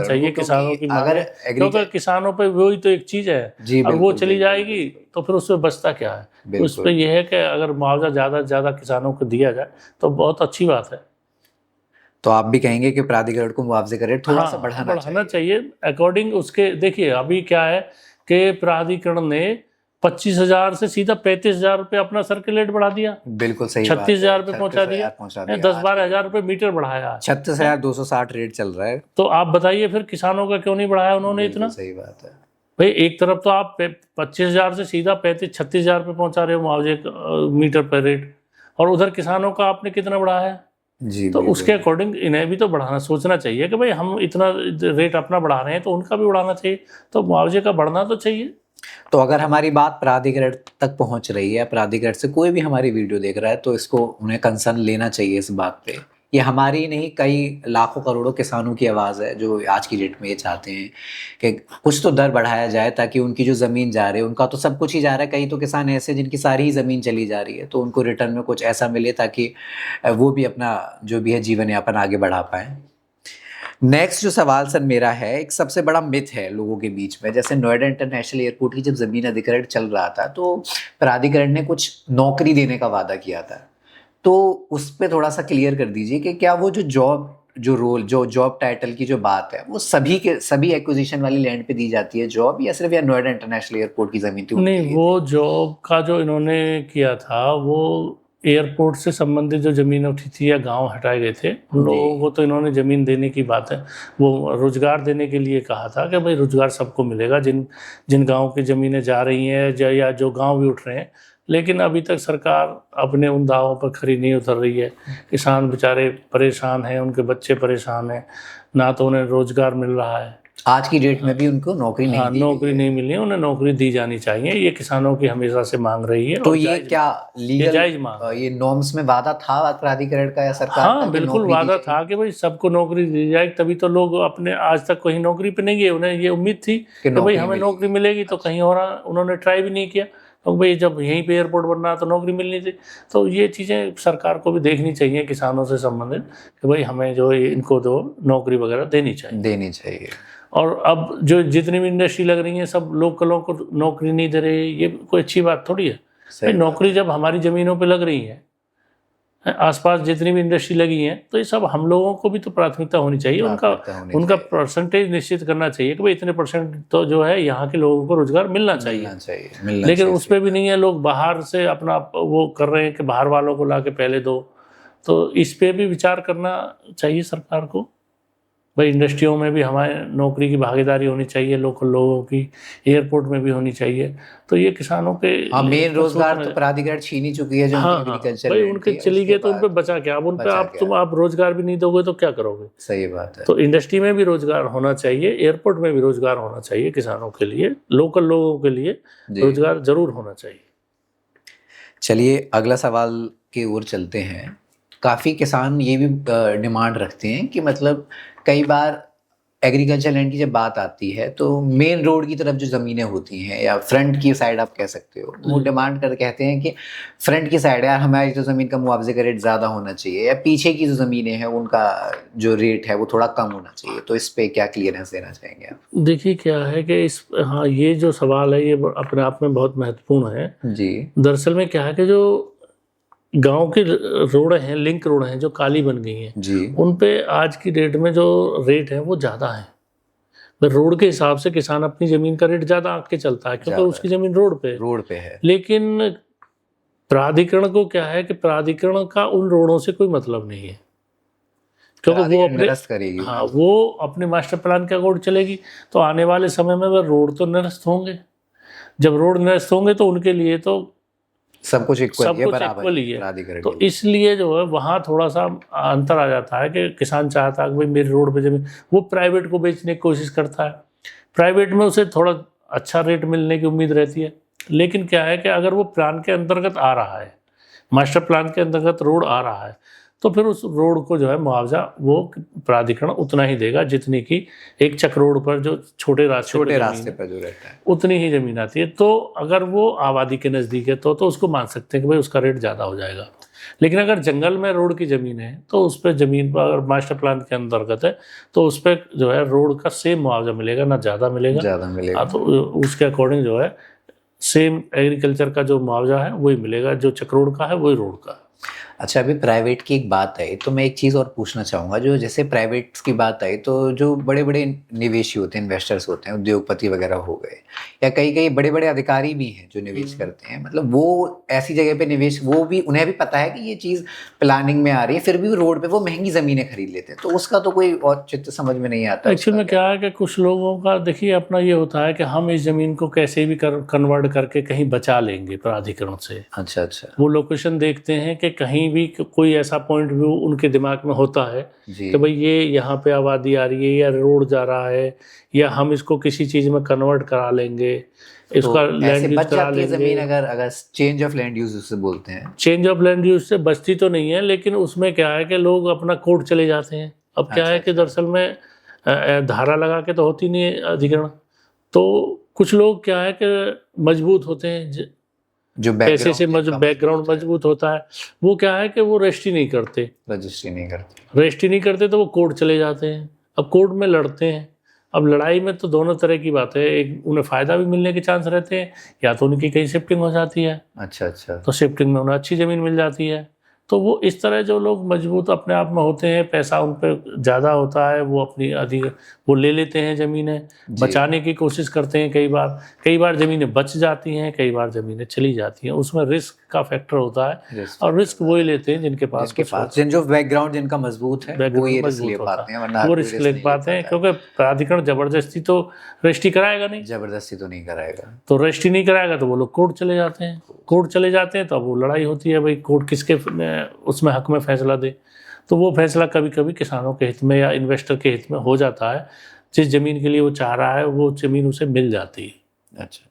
B: चाहिए किसानों की मांग, क्योंकि किसानों पे वही तो एक चीज है, और वो चली जाएगी तो फिर उसमें बचता क्या है। उस पर यह है कि अगर मुआवजा ज़्यादा से ज़्यादा किसानों को दिया जाए तो बहुत अच्छी बात है।
A: तो आप भी कहेंगे कि प्राधिकरण को मुआवजे का रेट थोड़ा सा बढ़ाना चाहिए
B: अकॉर्डिंग उसके। देखिए, अभी क्या है कि प्राधिकरण ने 25,000 से सीधा 35,000 रुपये अपना सर्किल रेट बढ़ा दिया।
A: बिल्कुल सही,
B: 36,000 रुपये पहुंचा दिया, 10-12 रुपये मीटर बढ़ाया,
A: 36,260 रेट चल रहा है।
B: तो आप बताइए फिर किसानों का क्यों नहीं बढ़ाया उन्होंने इतना?
A: सही बात है
B: भाई, एक तरफ तो आप 25,000 से सीधा 36,000 रुपये पहुंचा रहे हो मुआवजे मीटर पर रेट, और उधर किसानों का आपने कितना बढ़ाया
A: जी।
B: तो उसके अकॉर्डिंग इन्हें भी तो बढ़ाना, सोचना चाहिए कि भाई हम इतना रेट अपना बढ़ा रहे हैं तो उनका भी बढ़ाना चाहिए, तो मुआवजे का बढ़ना तो चाहिए।
A: तो अगर हमारी बात प्राधिकरण तक पहुंच रही है, प्राधिकरण से कोई भी हमारी वीडियो देख रहा है, तो इसको उन्हें कंसर्न लेना चाहिए इस बात पे। ये हमारी नहीं, कई लाखों करोड़ों किसानों की आवाज़ है जो आज की डेट में ये चाहते हैं कि कुछ तो दर बढ़ाया जाए, ताकि उनकी जो ज़मीन जा रही है, उनका तो सब कुछ ही जा रहा है, कई तो किसान ऐसे जिनकी सारी ही ज़मीन चली जा रही है, तो उनको रिटर्न में कुछ ऐसा मिले ताकि वो भी अपना जो भी है जीवन यापन आगे बढ़ा पाएँ। नेक्स्ट जो सवाल सर मेरा है, एक सबसे बड़ा मिथ है लोगों के बीच में, जैसे नोएडा इंटरनेशनल एयरपोर्ट की जब ज़मीन अधिग्रहण चल रहा था तो प्राधिकरण ने कुछ नौकरी देने का वादा किया था, तो उस पर थोड़ा सा क्लियर कर दीजिए कि क्या वो जो जॉब टाइटल की जो बात है वो सभी एक्विजिशन वाली लैंड पे दी जाती है जॉब, या सिर्फ या नोएडा इंटरनेशनल एयरपोर्ट की ज़मीन थी?
B: नहीं, वो जॉब का जो इन्होंने किया था वो एयरपोर्ट से संबंधित जो ज़मीन उठी थी या गांव हटाए गए थे उन लोगों को तो इन्होंने ज़मीन देने की बात है, वो रोज़गार देने के लिए कहा था कि भाई रोज़गार सबको मिलेगा जिन गाँव की ज़मीनें जा रही हैं या जो गाँव भी उठ रहे हैं। लेकिन अभी तक सरकार अपने उन दावों पर खरी नहीं उतर रही है। किसान बेचारे परेशान हैं, उनके बच्चे परेशान हैं, ना तो उन्हें रोज़गार मिल रहा है।
A: आज की डेट में भी उनको नौकरी नहीं
B: मिली है, उन्हें नौकरी दी जानी चाहिए, ये किसानों की हमेशा से मांग रही है।
A: तो ये क्या लीगल
B: जायज मांग,
A: ये नॉर्म्स में वादा था प्राधिकरण का या सरकार?
B: हाँ, बिल्कुल वादा था कि भाई सबको नौकरी दी जाए, तभी तो लोग अपने आज तक कहीं नौकरी पे नहीं गए। उन्हें ये उम्मीद थी कि भाई हमें नौकरी मिलेगी, तो कहीं और उन्होंने ट्राई भी नहीं किया, तो भाई जब यहीं पे एयरपोर्ट बन रहा तो नौकरी मिलनी थी। तो ये चीज़ें सरकार को भी देखनी चाहिए किसानों से संबंधित, कि भाई हमें जो इनको दो नौकरी वगैरह देनी चाहिए। और अब जो जितनी भी इंडस्ट्री लग रही है सब लोकलों को नौकरी नहीं दे रहे, ये कोई अच्छी बात थोड़ी है। नौकरी जब हमारी ज़मीनों पे लग रही है, आसपास जितनी भी इंडस्ट्री लगी है, तो ये सब हम लोगों को भी तो प्राथमिकता होनी चाहिए, उनका परसेंटेज निश्चित करना चाहिए कि भाई इतने परसेंट तो जो है यहाँ के लोगों को रोजगार मिलना चाहिए। लेकिन उस पर भी नहीं है, लोग बाहर से अपना वो कर रहे हैं कि बाहर वालों को ला के पहले दो, तो इस पे भी विचार करना चाहिए सरकार को। भाई इंडस्ट्रियों में भी हमारे नौकरी की भागीदारी होनी चाहिए, लोकल लोगों की, एयरपोर्ट में भी होनी चाहिए। तो ये किसानों के
A: हाँ, मेन रोजगार
B: सोचना
A: तो
B: है।
A: प्राधिकरण छीन ही चुकी है जो
B: हाँ
A: उनकी
B: हाँ
A: एग्रीकल्चर
B: भाई,
A: लैंड
B: उनके
A: थी,
B: चली
A: उसके
B: गई तो उन पे
A: बाद
B: बचा क्या? अब उन पे
A: बचा
B: आप
A: क्या?
B: आप रोजगार भी नहीं दोगे तो क्या करोगे?
A: सही बात है।
B: तो इंडस्ट्री में भी रोजगार होना चाहिए, एयरपोर्ट में भी रोजगार होना चाहिए, किसानों के लिए, लोकल लोगों के लिए
A: जी।
B: रोजगार जरूर होना चाहिए।
A: चलिए अगला सवाल की ओर चलते हैं। काफ़ी किसान ये भी डिमांड रखते हैं कि मतलब कई बार एग्रीकल्चर लैंड की जब बात आती है तो मेन रोड की तरफ जो ज़मीनें होती हैं या फ्रंट की साइड आप कह सकते हो, वो डिमांड कर कहते हैं कि फ्रंट की साइड यार हमारी जो ज़मीन का मुआवजे का रेट ज़्यादा होना चाहिए, या पीछे की जो ज़मीनें हैं उनका जो रेट है वो थोड़ा कम होना चाहिए। तो इस पे क्या क्लियरेंस देना चाहेंगे आप?
B: देखिए क्या है कि हाँ, ये जो सवाल है ये अपने आप में बहुत महत्वपूर्ण है।
A: जी
B: दरअसल में क्या है कि जो गांव की रोड हैं, लिंक रोड हैं जो काली बन गई हैं,
A: जी
B: उन पे आज की डेट में जो रेट है वो ज़्यादा है। तो रोड के हिसाब से किसान अपनी ज़मीन का रेट ज़्यादा आंक के चलता है, क्योंकि
A: ज़्यादा
B: उसकी ज़मीन रोड पे है।
A: रोड पे है।
B: लेकिन प्राधिकरण को क्या है कि प्राधिकरण का उन रोडों से कोई मतलब नहीं है, क्योंकि वो
A: प्राधिकरण
B: अपने
A: निरस्त करेगी।
B: हाँ, वो अपने मास्टर प्लान के अकॉर्डिंग चलेगी। तो आने वाले समय में वह रोड तो निरस्त होंगे। जब रोड निरस्त होंगे तो उनके लिए तो
A: सब कुछ इक्वल
B: सब
A: है,
B: कुछ
A: बराबर
B: इक्वल ही है।
A: प्राधिकरण
B: तो
A: के लिए।
B: इसलिए जो है वहाँ थोड़ा सा अंतर आ जाता है कि किसान चाहता है कि भाई मेरी रोड पे जमीन, वो प्राइवेट को बेचने की कोशिश करता है। प्राइवेट में उसे थोड़ा अच्छा रेट मिलने की उम्मीद रहती है। लेकिन क्या है कि अगर वो प्लान के अंतर्गत आ रहा है, मास्टर प्लान के अंतर्गत रोड आ रहा है, तो फिर उस रोड को जो है मुआवजा वो प्राधिकरण उतना ही देगा जितनी की एक चक रोड पर जो छोटे रास्ते
A: पर जो रहता है
B: उतनी ही जमीन आती है। तो अगर वो आबादी के नज़दीक है तो उसको मान सकते हैं कि भाई उसका रेट ज़्यादा हो जाएगा। लेकिन अगर जंगल में रोड की ज़मीन है तो उस पर ज़मीन पर अगर मास्टर प्लान के अंतर्गत है तो उस पर जो है रोड का सेम मुआवजा मिलेगा, ना ज़्यादा मिलेगा। हाँ, तो उसके अकॉर्डिंग जो है सेम एग्रीकल्चर का जो मुआवजा है वही मिलेगा, जो चक्रोड का है वही रोड का।
A: अच्छा, अभी प्राइवेट की एक बात आई तो मैं एक चीज़ और पूछना चाहूँगा। जो जैसे प्राइवेट की बात आई तो जो बड़े बड़े निवेशी होते हैं, इन्वेस्टर्स होते हैं, उद्योगपति वगैरह हो गए, या कई कई बड़े बड़े अधिकारी भी हैं जो निवेश करते हैं, मतलब वो ऐसी जगह पे निवेश, वो भी उन्हें भी पता है कि ये चीज़ प्लानिंग में आ रही है, फिर भी रोड पे वो महंगी ज़मीनें खरीद लेते हैं। तो उसका तो कोई और चित्र समझ में नहीं आता।
B: एक्चुअल में क्या है कि कुछ लोगों का देखिए अपना ये होता है कि हम इस ज़मीन को कैसे भी कन्वर्ट करके कहीं बचा लेंगे प्राधिकरण से।
A: अच्छा अच्छा।
B: वो लोकेशन देखते हैं कि कहीं भी कोई ऐसा पॉइंट व्यू उनके दिमाग में होता है
A: जी।
B: कि भाई ये यहाँ पे आबादी आ रही है या रोड जा रहा है या हम इसको किसी चीज़ में कन्वर्ट करा लेंगे, इसका
A: तो
B: लैंड
A: ऐसे
B: यूज
A: बच
B: करा
A: जाती है
B: लेंगे।
A: ज़मीन अगर चेंज ऑफ लैंड यूज उससे बोलते हैं।
B: चेंज ऑफ लैंड यूज से बचती तो नहीं है, लेकिन उसमें क्या है कि लोग अपना कोर्ट चले जाते हैं। अब क्या है कि दरअसल में धारा लगा के तो होती नहीं है अधिग्रहण। तो कुछ लोग क्या है कि मजबूत होते हैं,
A: जो
B: पैसे से बैकग्राउंड मजबूत होता है, वो क्या है कि वो रजिस्ट्री नहीं करते। रजिस्ट्री नहीं करते तो वो कोर्ट चले जाते हैं। अब कोर्ट में लड़ते हैं। अब लड़ाई में तो दोनों तरह की बात है, एक उन्हें फ़ायदा भी मिलने के चांस रहते हैं, या तो उनकी कहीं शिफ्टिंग हो जाती है।
A: अच्छा अच्छा।
B: तो शिफ्टिंग में उन्हें अच्छी ज़मीन मिल जाती है। तो वो इस तरह जो लोग मजबूत अपने आप में होते हैं, पैसा उन पर ज़्यादा होता है, वो अपनी अधिक वो ले लेते हैं ज़मीनें, बचाने की कोशिश करते हैं। कई बार ज़मीनें बच जाती हैं, कई बार ज़मीनें चली जाती हैं। उसमें रिस्क का फैक्टर होता है, और रिस्क वही लेते हैं जिनके पास
A: जो बैकग्राउंड जिनका मजबूत है वो ये रिस्क ले पाते हैं, वरना
B: वो रिस्क ले पाते हैं। क्योंकि प्राधिकरण ज़बरदस्ती तो रजिस्ट्री कराएगा नहीं,
A: ज़बरदस्ती तो नहीं कराएगा।
B: तो रजिस्ट्री नहीं कराएगा तो वो लोग कोर्ट चले जाते हैं। कोर्ट चले जाते हैं तो अब वो लड़ाई होती है, भाई कोर्ट किसके उसमें हक में फैसला दे। तो वो फैसला कभी कभी किसानों के हित में या इन्वेस्टर के हित में हो जाता है। जिस ज़मीन के लिए वो चाह रहा है वो ज़मीन उसे मिल जाती है।
A: अच्छा,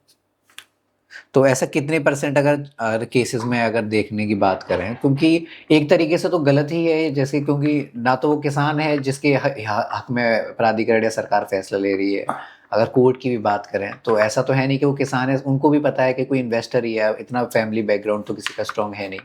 A: तो ऐसा कितने % अगर केसेस में अगर देखने की बात करें, क्योंकि एक तरीके से तो गलत ही है, जैसे क्योंकि ना तो वो किसान है जिसके हक में प्राधिकरण या सरकार फैसला ले रही है। अगर कोर्ट की भी बात करें तो ऐसा तो है नहीं कि वो किसान है, उनको भी पता है कि कोई इन्वेस्टर ही है, इतना फैमिली बैकग्राउंड तो किसी का स्ट्रॉन्ग है नहीं।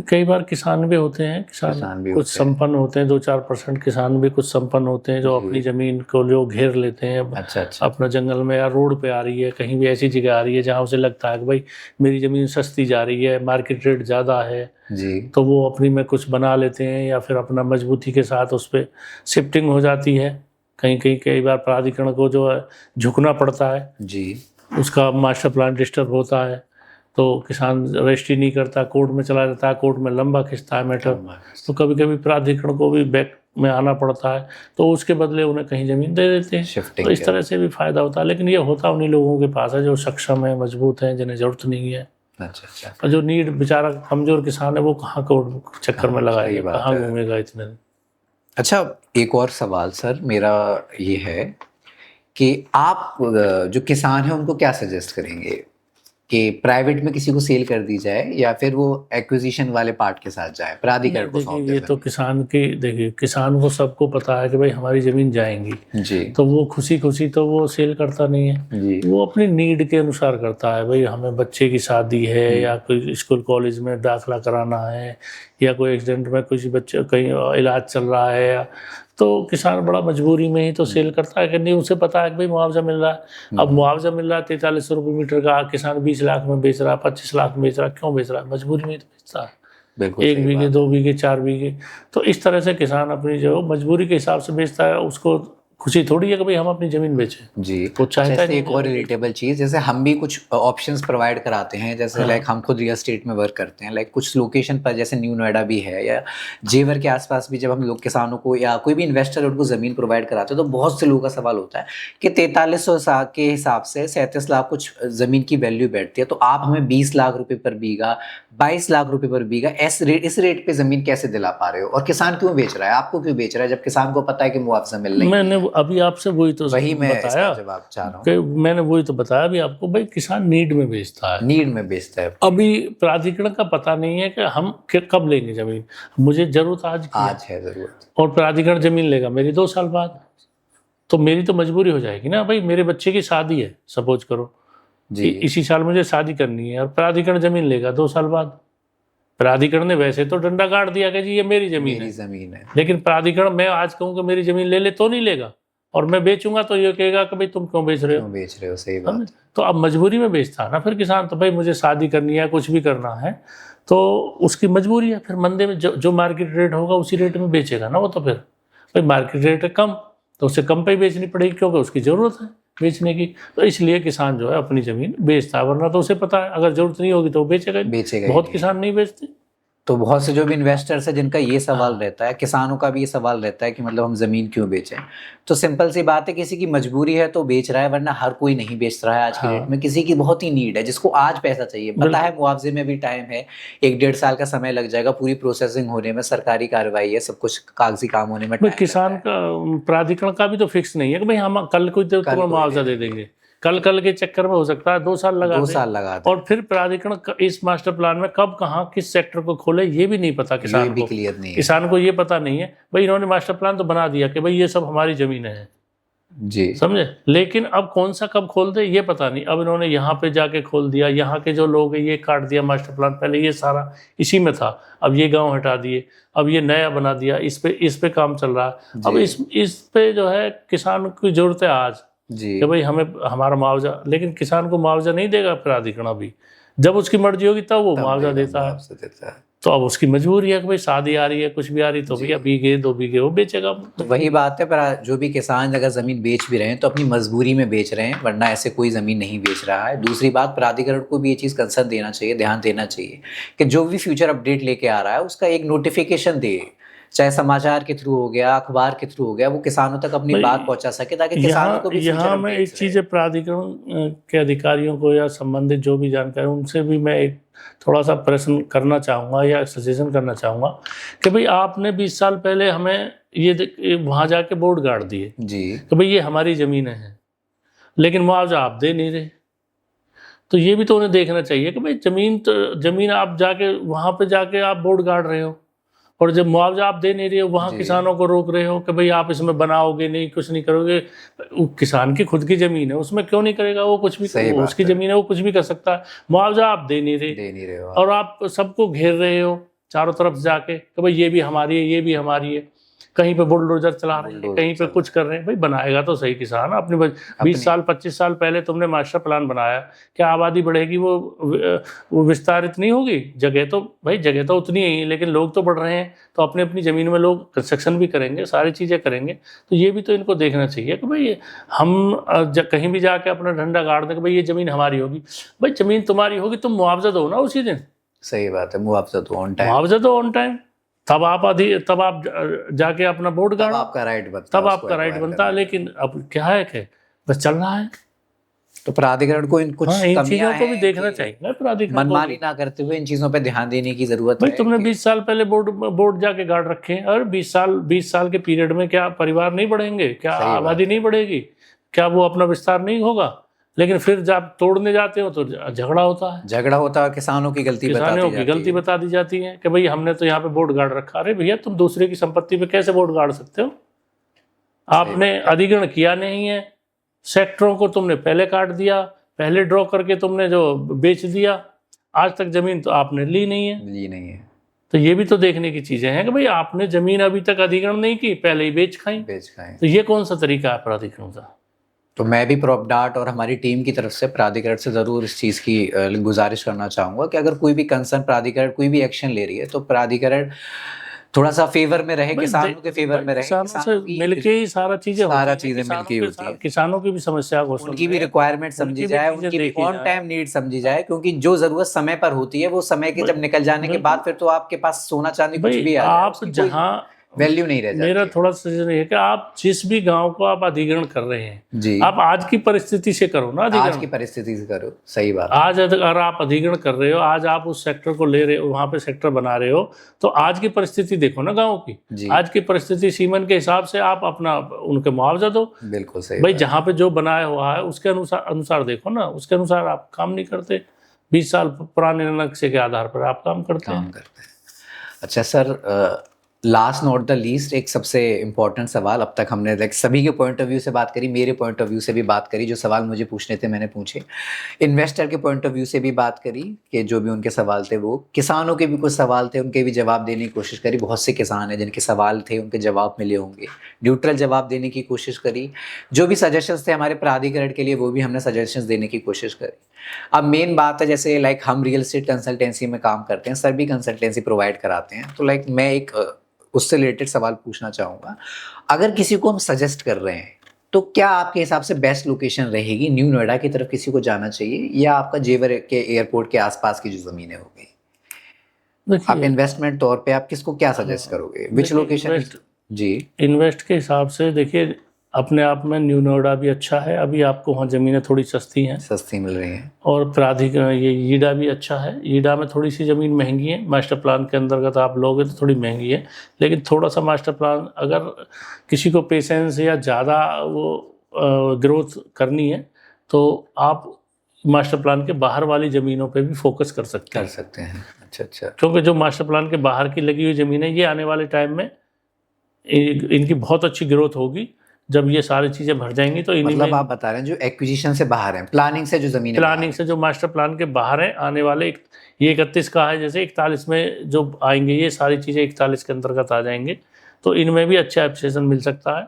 B: कई बार किसान भी होते हैं, किसान भी कुछ संपन्न होते हैं, 2-4% किसान भी कुछ संपन्न होते हैं जो अपनी ज़मीन को जो घेर लेते हैं।
A: अच्छा अच्छा।
B: अपना जंगल में या रोड पे आ रही है, कहीं भी ऐसी जगह आ रही है जहाँ उसे लगता है कि भाई मेरी ज़मीन सस्ती जा रही है, मार्केट रेट ज़्यादा है
A: जी,
B: तो वो अपनी में कुछ बना लेते हैं या फिर अपना मजबूती के साथ उस पर शिफ्टिंग हो जाती है। कई बार प्राधिकरण को जो है झुकना पड़ता है
A: जी,
B: उसका मास्टर प्लान डिस्टर्ब होता है। तो किसान रजिस्ट्री नहीं करता, कोर्ट में चला जाता है, कोर्ट में लंबा खिंचता है मैटर, तो कभी कभी प्राधिकरण को भी बैक में आना पड़ता है, तो उसके बदले उन्हें कहीं ज़मीन दे देते हैं। तो इस तरह से भी फ़ायदा होता है, लेकिन ये होता उन्हीं लोगों के पास है जो सक्षम है, मजबूत हैं, जिन्हें ज़रूरत नहीं है।
A: अच्छा।
B: और जो नीड बेचारा कमज़ोर किसान है वो कहाँ कोर्ट चक्कर में लगाएगा, कहाँ घूमेगा इतने।
A: अच्छा, एक और सवाल सर मेरा ये है कि आप जो किसान हैं उनको क्या सजेस्ट करेंगे कि प्राइवेट में किसी को सेल कर दी जाए या फिर वो एक्विजिशन वाले पार्ट के साथ जाए, प्राधिकरण को सौंप दे?
B: ये तो किसान की, देखिए किसान को सबको पता है कि भाई हमारी ज़मीन जाएंगी
A: जी,
B: तो वो खुशी खुशी तो वो सेल करता नहीं है
A: जी,
B: वो अपनी नीड के अनुसार करता है। भाई हमें बच्चे की शादी है या कोई स्कूल कॉलेज में दाखिला कराना है या कोई एक्सीडेंट में कुछ बच्चे कहीं इलाज चल रहा है, तो किसान बड़ा मजबूरी में ही तो सेल करता है कि नहीं, उसे पता है कि भाई मुआवजा मिल रहा है। अब मुआवजा मिल रहा है 4300 रुपये मीटर का, किसान 20 लाख में बेच रहा है, 25 लाख में बेच रहा है, क्यों बेच रहा है? मजबूरी में ही तो बेचता है।
A: बिल्कुल
B: 1 बीघे 2 बीघे 4 बीघे, तो इस तरह से किसान अपनी जो मजबूरी के हिसाब से बेचता है। उसको खुशी थोड़ी है कि भाई हम अपनी जमीन बेचें
A: जी।
B: वो चाहता है।
A: एक और रिलेटेबल चीज़, जैसे हम भी कुछ ऑप्शंस प्रोवाइड कराते हैं, जैसे लाइक हम खुद रियल एस्टेट में वर्क करते हैं, लाइक कुछ लोकेशन पर जैसे न्यू नोएडा भी है या जेवर के आसपास भी, जब हम लोग किसानों को या कोई भी इन्वेस्टर उनको ज़मीन प्रोवाइड कराते हैं तो बहुत से लोगों का सवाल होता है कि 4300 के हिसाब से 37 लाख कुछ ज़मीन की वैल्यू बैठती है, तो आप हमें 20 लाख रुपये पर बीघा, 22 लाख रुपये पर बीघा इस रेट पे ज़मीन कैसे दिला पा रहे हो? और किसान क्यों बेच रहा है, आपको क्यों बेच रहा है, जब किसान को पता है कि मुआवजा मिल रही है?
B: मैंने अभी आपसे वही तो बताया,
A: जवाब चाह रहा हूँ
B: कि मैंने वही तो बताया अभी आपको, भाई किसान नीड में बेचता है,
A: नीड में बेचता है।
B: अभी प्राधिकरण का पता नहीं है कि हम कब लेंगे जमीन, मुझे जरूरत आज
A: है जरूरत,
B: और प्राधिकरण जमीन लेगा मेरी 2 साल बाद, तो मेरी तो मजबूरी हो जाएगी ना। भाई मेरे बच्चे की शादी है, सपोज करो
A: जी,
B: इसी साल मुझे शादी करनी है और प्राधिकरण जमीन लेगा 2 साल बाद। प्राधिकरण ने वैसे तो डंडा गाड़ दिया कि जी ये मेरी जमीन है, लेकिन प्राधिकरण मैं आज कहूँ कि मेरी जमीन ले ले तो नहीं लेगा, और मैं बेचूंगा तो ये कहेगा कि भाई तुम क्यों बेच रहे हो,
A: सही बात।
B: तो अब मजबूरी में बेचता है ना फिर किसान, तो भाई मुझे शादी करनी है, कुछ भी करना है, तो उसकी मजबूरी है। फिर मंदे में जो मार्केट रेट होगा उसी रेट में बेचेगा ना वो, तो फिर भाई मार्केट रेट है कम तो उसे कम पे ही बेचनी पड़ेगी क्योंकि उसकी ज़रूरत है बेचने की, तो इसलिए किसान जो है अपनी ज़मीन बेचता है, वरना तो उसे पता है अगर ज़रूरत नहीं होगी तो वो बेचेगा। बहुत किसान नहीं बेचते।
A: तो बहुत से जो भी इन्वेस्टर्स है जिनका ये सवाल रहता है, किसानों का भी ये सवाल रहता है कि मतलब हम ज़मीन क्यों बेचें, तो सिंपल सी बात है, किसी की मजबूरी है तो बेच रहा है, वरना हर कोई नहीं बेच रहा है आज के डेट में। किसी की बहुत ही नीड है, जिसको आज पैसा चाहिए, पता है मुआवजे में भी टाइम है, 1-1.5 साल का समय लग जाएगा पूरी प्रोसेसिंग होने में, सरकारी कार्रवाई है, सब कुछ कागजी काम होने में।
B: किसान का प्राधिकरण का भी तो फिक्स नहीं है कि भाई हम कल को तुम्हें मुआवजा दे देंगे, कल के चक्कर में हो सकता है 2 साल लगा दे। और फिर प्राधिकरण इस मास्टर प्लान में कब कहाँ किस सेक्टर को खोले ये भी नहीं पता किसान को, क्लियर नहीं है। किसान को ये पता नहीं है, भाई इन्होंने मास्टर प्लान तो बना दिया कि भाई ये सब हमारी जमीन है
A: जी, समझे,
B: लेकिन अब कौन सा कब खोल दे ये पता नहीं। अब इन्होंने यहाँ पे जाके खोल दिया, यहाँ के जो लोग हैं ये काट दिया मास्टर प्लान, पहले ये सारा इसी में था, अब ये गाँव हटा दिए, अब ये नया बना दिया, इस पे काम चल रहा है। अब इस पे जो है किसान की जरूरत है आज कि भाई हमें हमारा मुआवजा, लेकिन किसान को मुआवजा नहीं देगा प्राधिकरण, अभी जब उसकी मर्जी होगी तब वो मुआवजा देता है। तो अब उसकी मजबूरी है कि भाई शादी आ रही है, कुछ भी आ रही, तो भैया बीघे 2 बीघे वो बेचेगा।
A: तो वही बात है, पर जो भी किसान अगर ज़मीन बेच भी रहे हैं तो अपनी मजबूरी में बेच रहे हैं, वरना ऐसे कोई ज़मीन नहीं बेच रहा है। दूसरी बात, प्राधिकरण को भी ये चीज़ कंसर्न देना चाहिए, ध्यान देना चाहिए कि जो भी फ्यूचर अपडेट लेके आ रहा है उसका एक नोटिफिकेशन दे, चाहे समाचार के थ्रू हो गया, अखबार के थ्रू हो गया, वो किसानों तक अपनी बात पहुंचा सके, ताकि किसानों को भी
B: यहाँ मैं एक चीज़ प्राधिकरण के अधिकारियों को या संबंधित जो भी जानकारी उनसे भी मैं एक थोड़ा सा प्रश्न करना चाहूँगा या सजेशन करना चाहूँगा कि भाई आपने 20 साल पहले हमें ये वहाँ जाके बोर्ड गाड़ दिए
A: जी
B: कि भाई ये हमारी ज़मीन है, लेकिन मुआवजा आप दे नहीं रहे, तो ये भी तो उन्हें देखना चाहिए कि भाई ज़मीन आप जाके वहाँ पे जाके आप बोर्ड गाड़ रहे हो और जब मुआवजा आप दे नहीं रहे हो वहाँ किसानों को रोक रहे हो कि भाई आप इसमें बनाओगे नहीं, कुछ नहीं करोगे। किसान की खुद की ज़मीन है, उसमें क्यों नहीं करेगा वो कुछ भी, उसकी ज़मीन है, वो कुछ भी कर सकता है। मुआवजा आप दे नहीं रहे हो और आप सबको घेर रहे हो चारों तरफ जाके कि भाई ये भी हमारी है, ये भी हमारी है। कहीं पे बुलडोजर चला रहे हैं,
A: बुलडोजर
B: कहीं पे
A: चला
B: कुछ कर रहे हैं। भाई बनाएगा तो सही किसान अपने 20 साल 25 साल पहले तुमने मास्टर प्लान बनाया, क्या आबादी बढ़ेगी वो विस्तारित नहीं होगी? जगह तो भाई जगह तो उतनी ही है, लेकिन लोग तो बढ़ रहे हैं, तो अपने अपनी ज़मीन में लोग कंस्ट्रक्शन भी करेंगे, सारी चीज़ें करेंगे। तो ये भी तो इनको देखना चाहिए कि भाई हम कहीं भी जाके अपना डंडा गाड़ दें कि भाई ये ज़मीन हमारी होगी। भाई ज़मीन तुम्हारी होगी, तुम मुआवजा दो ना उसी दिन।
A: सही बात है, मुआवजा तो ऑन टाइम,
B: मुआवजा दो ऑन टाइम, तब आप जाके अपना बोर्ड
A: तब
B: गाड़ो,
A: आपका राइट बनता
B: तब
A: है,
B: आपका
A: उसको
B: राइट
A: acquire
B: बनता है।
A: करने
B: लेकिन अब क्या है कि बस चल रहा है।
A: तो प्राधिकरण को इन कुछ
B: हाँ, इन
A: कमियां
B: चीज़ों को भी
A: हैं
B: देखना
A: कि
B: चाहिए ना प्राधिकरण को
A: मनमानी
B: भी।
A: ना करते हुए इन चीजों पे ध्यान देने की जरूरत
B: भाई
A: है
B: तुमने
A: कि
B: 20 साल पहले बोर्ड जाके गाड़ रखे हैं, और 20 साल के पीरियड में क्या परिवार नहीं बढ़ेंगे? क्या
A: सही बात
B: आबादी नहीं बढ़ेगी? क्या वो अपना विस्तार नहीं होगा? लेकिन फिर जब तोड़ने जाते हो तो झगड़ा होता है,
A: झगड़ा होता है, किसानों की गलती
B: किसानों
A: बताती
B: की
A: जाती
B: गलती
A: है।
B: बता दी जाती है कि भाई हमने तो यहाँ पे बोर्ड गाड़ रखा। अरे भैया, तुम दूसरे की संपत्ति पे कैसे बोर्ड गाड़ सकते हो? आपने अधिग्रहण किया नहीं है, सेक्टरों को तुमने पहले काट दिया, पहले ड्रॉ करके तुमने जो बेच दिया, आज तक जमीन तो आपने ली नहीं है।
A: जी नहीं है,
B: तो ये भी तो देखने की चीजें हैं कि भाई आपने जमीन अभी तक अधिग्रहण नहीं की, पहले ही बेच खाई।
A: बेच खाएं।
B: तो ये कौन सा तरीका है प्राधिकरण का?
A: तो मैं भी प्रॉपडार्ट और हमारी टीम की तरफ से प्राधिकरण से ज़रूर इस चीज़ की गुजारिश करना चाहूँगा कि अगर कोई भी कंसर्न प्राधिकरण कोई भी एक्शन ले रही है तो प्राधिकरण थोड़ा सा फेवर में रहे, किसानों के फेवर में रहे,
B: किसानों से मिलके ही सारा चीजें
A: मिलके होती है,
B: किसानों की भी समस्या को
A: उनकी भी रिक्वायरमेंट समझी जाए, उनकी भी ऑन टाइम नीड समझी जाए, क्योंकि जो जरूरत समय पर होती है वो समय के जब निकल जाने के बाद फिर तो आपके पास सोना चांदी कुछ भी आ जाए,
B: आप जहाँ
A: वैल्यू नहीं रह जाती।
B: मेरा थोड़ा सजेशन है कि आप जिस भी गांव को आप अधिग्रहण कर रहे हैं
A: जी,
B: आप आज की परिस्थिति से करो ना अधिग्रहण।
A: आज की परिस्थिति से करो, सही बात।
B: आज अगर आप अधिग्रहण कर रहे हो, आज आप उस सेक्टर को ले रहे हो, वहां पे सेक्टर बना रहे हो, तो आज की परिस्थिति देखो ना गाँव की। आज की परिस्थिति सीमन के हिसाब से आप अपना उनके मुआवजा दो।
A: बिल्कुल सही
B: भाई, जहाँ पे जो बनाया हुआ है उसके अनुसार देखो ना, उसके अनुसार आप काम नहीं करते। 20 साल पुराने नक्शे के आधार पर आप काम करते हैं।
A: अच्छा sir, last not the least, एक सबसे इम्पोर्टेंट सवाल, अब तक हमने लाइक सभी के पॉइंट ऑफ व्यू से बात करी, मेरे पॉइंट ऑफ व्यू से भी बात करी, जो सवाल मुझे पूछने थे मैंने पूछे, इन्वेस्टर के पॉइंट ऑफ व्यू से भी बात करी कि जो भी उनके सवाल थे, वो किसानों के भी कुछ सवाल थे, उनके भी जवाब देने की कोशिश करी। बहुत से किसान हैं जिनके सवाल थे, उनके जवाब मिले होंगे, न्यूट्रल जवाब देने की कोशिश करी। जो भी सजेशंस थे हमारे प्राधिकरण के लिए वो भी हमने सजेशंस देने की कोशिश करी। अब मेन बात है, जैसे लाइक हम रियल एस्टेट कंसल्टेंसी में काम करते हैं, सर भी कंसल्टेंसी प्रोवाइड कराते हैं, तो लाइक मैं एक उससे रिलेटेड सवाल पूछना चाहूँगा। अगर किसी को हम सजेस्ट कर रहे हैं तो क्या आपके हिसाब से बेस्ट लोकेशन रहेगी? न्यू नोएडा की तरफ किसी को जाना चाहिए या आपका जेवर के एयरपोर्ट के आसपास की जो ज़मीनें हो गई, आप इन्वेस्टमेंट तौर पे आप किसको क्या सजेस्ट करोगे, विच लोकेशन? जी,
B: इन्वेस्ट के हिसाब से देखिए, अपने आप में न्यू नोएडा भी अच्छा है, अभी आपको वहाँ ज़मीनें थोड़ी सस्ती हैं,
A: सस्ती मिल रही हैं,
B: और प्राधिकरण ये ईडा भी अच्छा है। ईडा में थोड़ी सी ज़मीन महंगी है, मास्टर प्लान के अंतर्गत आप लोगे तो थोड़ी महंगी है, लेकिन थोड़ा सा मास्टर प्लान अगर किसी को पेशेंस या ज़्यादा वो ग्रोथ करनी है तो आप मास्टर प्लान के बाहर वाली ज़मीनों पे भी फोकस कर सकते
A: हैं। अच्छा,
B: क्योंकि जो मास्टर प्लान के बाहर की लगी हुई ज़मीन है, ये आने वाले टाइम में इनकी बहुत अच्छी ग्रोथ होगी। जब ये सारी चीज़ें भर जाएंगी तो
A: मतलब आप बता रहे हैं जो एक्विजिशन से बाहर हैं, प्लानिंग से जो ज़मीन,
B: प्लानिंग से जो मास्टर प्लान के बाहर हैं, आने वाले ये 31 का है, जैसे 41 में जो आएंगे ये सारी चीज़ें 41 के अंतर्गत आ जाएंगे, तो इनमें भी अच्छा एप्रिसिएशन मिल सकता है।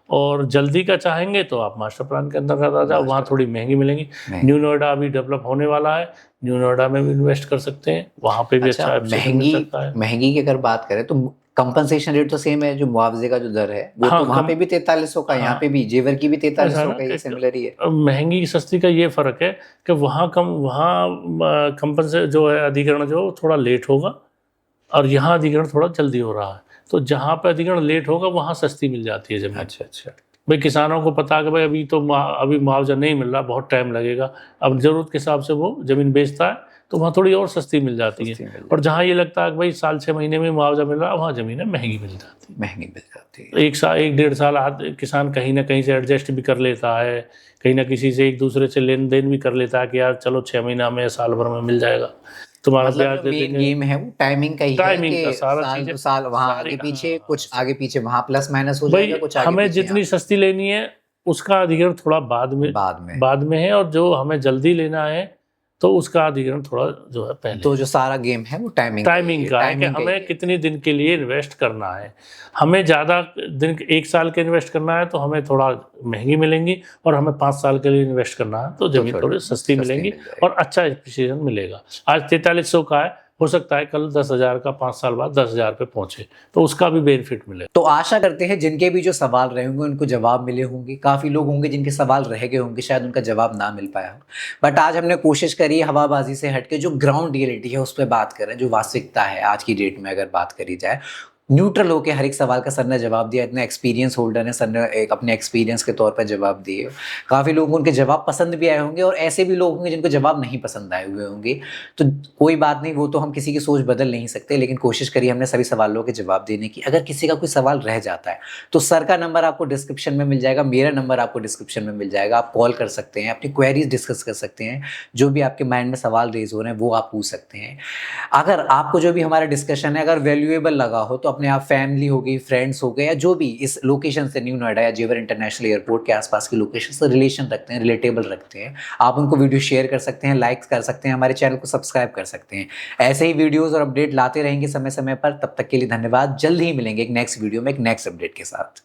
B: और जल्दी का चाहेंगे तो आप मास्टर प्लान के अंतर्गत आ जाओ, वहाँ थोड़ी महंगी मिलेंगी। न्यू नोएडा अभी डेवलप होने वाला है, न्यू नोएडा में भी इन्वेस्ट कर सकते हैं, वहाँ पे भी अच्छा एप्रिसिएशन मिल सकता है।
A: महंगी की अगर बात करें तो कंपनसेशन रेट तो सेम है, जो मुआवजे का जो दर है वो तो वहाँ पे भी 4300 का, यहाँ पे भी जेवर की भी 4300 का, ये सिमिलर ही है।
B: महंगी सस्ती का ये फर्क है कि वहाँ कंपनसेशन जो है अधिग्रहण जो थोड़ा लेट होगा, और यहाँ अधिग्रहण थोड़ा जल्दी हो रहा है। तो जहाँ पे अधिग्रहण लेट होगा वहाँ सस्ती मिल जाती है जमीन।
A: अच्छा,
B: भाई किसानों को पता है कि भाई अभी मुआवजा नहीं मिल रहा, बहुत टाइम लगेगा, अब ज़रूरत के हिसाब से वो ज़मीन बेचता है तो वहाँ थोड़ी और सस्ती मिल जाती है। और जहाँ ये लगता है कि भाई साल 6 महीने में मुआवजा मिल रहा है, वहाँ ज़मीनें महंगी मिल जाती है। एक डेढ़ साल किसान कहीं ना कहीं से एडजस्ट भी कर लेता है, कहीं ना किसी से एक दूसरे से लेन देन भी कर लेता है कि यार चलो 6 महीना में साल भर में मिल जाएगा तुम्हारा ब्याज दे देंगे।
A: गेम है वो टाइमिंग का ही है,
B: टाइमिंग का
A: साल साल वहाँ आगे पीछे, कुछ आगे पीछे वहाँ प्लस माइनस हो जाएगा, कुछ आगे
B: हमें जितनी सस्ती लेनी है उसका अधिग्रहण थोड़ा बाद में है, और जो हमें जल्दी लेना है तो उसका अधिग्रहण थोड़ा जो है पहले।
A: तो जो सारा गेम है वो टाइमिंग
B: का है कि हमें कितनी दिन के लिए इन्वेस्ट करना है। हमें ज़्यादा दिन, 1 साल के इन्वेस्ट करना है तो हमें थोड़ा महंगी मिलेंगी, और हमें 5 साल के लिए इन्वेस्ट करना है तो ज़मीन थोड़ी सस्ती मिलेंगी और अच्छा एप्रिसिएशन मिलेगा। आज 4300 का है, हो सकता है कल 10,000 का 5 साल बाद 10,000 पे पहुंचे, तो उसका भी बेनिफिट मिलेगा।
A: तो आशा करते हैं जिनके भी जो सवाल रहे होंगे उनको जवाब मिले होंगे। काफ़ी लोग होंगे जिनके सवाल रह गए होंगे, शायद उनका जवाब ना मिल पाया हो, बट आज हमने कोशिश करी है हवाबाजी से हटके जो ग्राउंड रियलिटी है उस पर बात करें, जो वास्तविकता है आज की डेट में अगर बात करी जाए। न्यूट्रल होकर हर एक सवाल का सर ने जवाब दिया। इतने एक्सपीरियंस होल्डर ने, सर ने एक अपने एक्सपीरियंस के तौर पर जवाब दिए। काफ़ी लोगों को उनके जवाब पसंद भी आए होंगे और ऐसे भी लोग होंगे जिनको जवाब नहीं पसंद आए हुए होंगे। तो कोई बात नहीं, वो तो हम किसी की सोच बदल नहीं सकते, लेकिन कोशिश करिए हमने सभी सवालों के जवाब देने की। अगर किसी का कोई सवाल रह जाता है तो सर का नंबर आपको डिस्क्रिप्शन में मिल जाएगा, मेरा नंबर आपको डिस्क्रिप्शन में मिल जाएगा। आप कॉल कर सकते हैं, अपनी क्वेरीज डिस्कस कर सकते हैं, जो भी आपके माइंड में सवाल रेज हो रहे हैं वो आप पूछ सकते हैं। अगर आपको जो भी हमारा डिस्कशन है अगर वैल्यूएबल लगा हो तो अपने आप फैमिली हो गई, फ्रेंड्स हो गए, या जो भी इस लोकेशन से, न्यू नोएडा या जेवर इंटरनेशनल एयरपोर्ट के आसपास की लोकेशन से रिलेशन रखते हैं, रिलेटेबल रखते हैं, आप उनको वीडियो शेयर कर सकते हैं, लाइक कर सकते हैं, हमारे चैनल को सब्सक्राइब कर सकते हैं। ऐसे ही वीडियोस और अपडेट लाते रहेंगे समय समय पर। तब तक के लिए धन्यवाद। जल्द ही मिलेंगे एक नेक्स्ट वीडियो में एक नेक्स्ट अपडेट के साथ।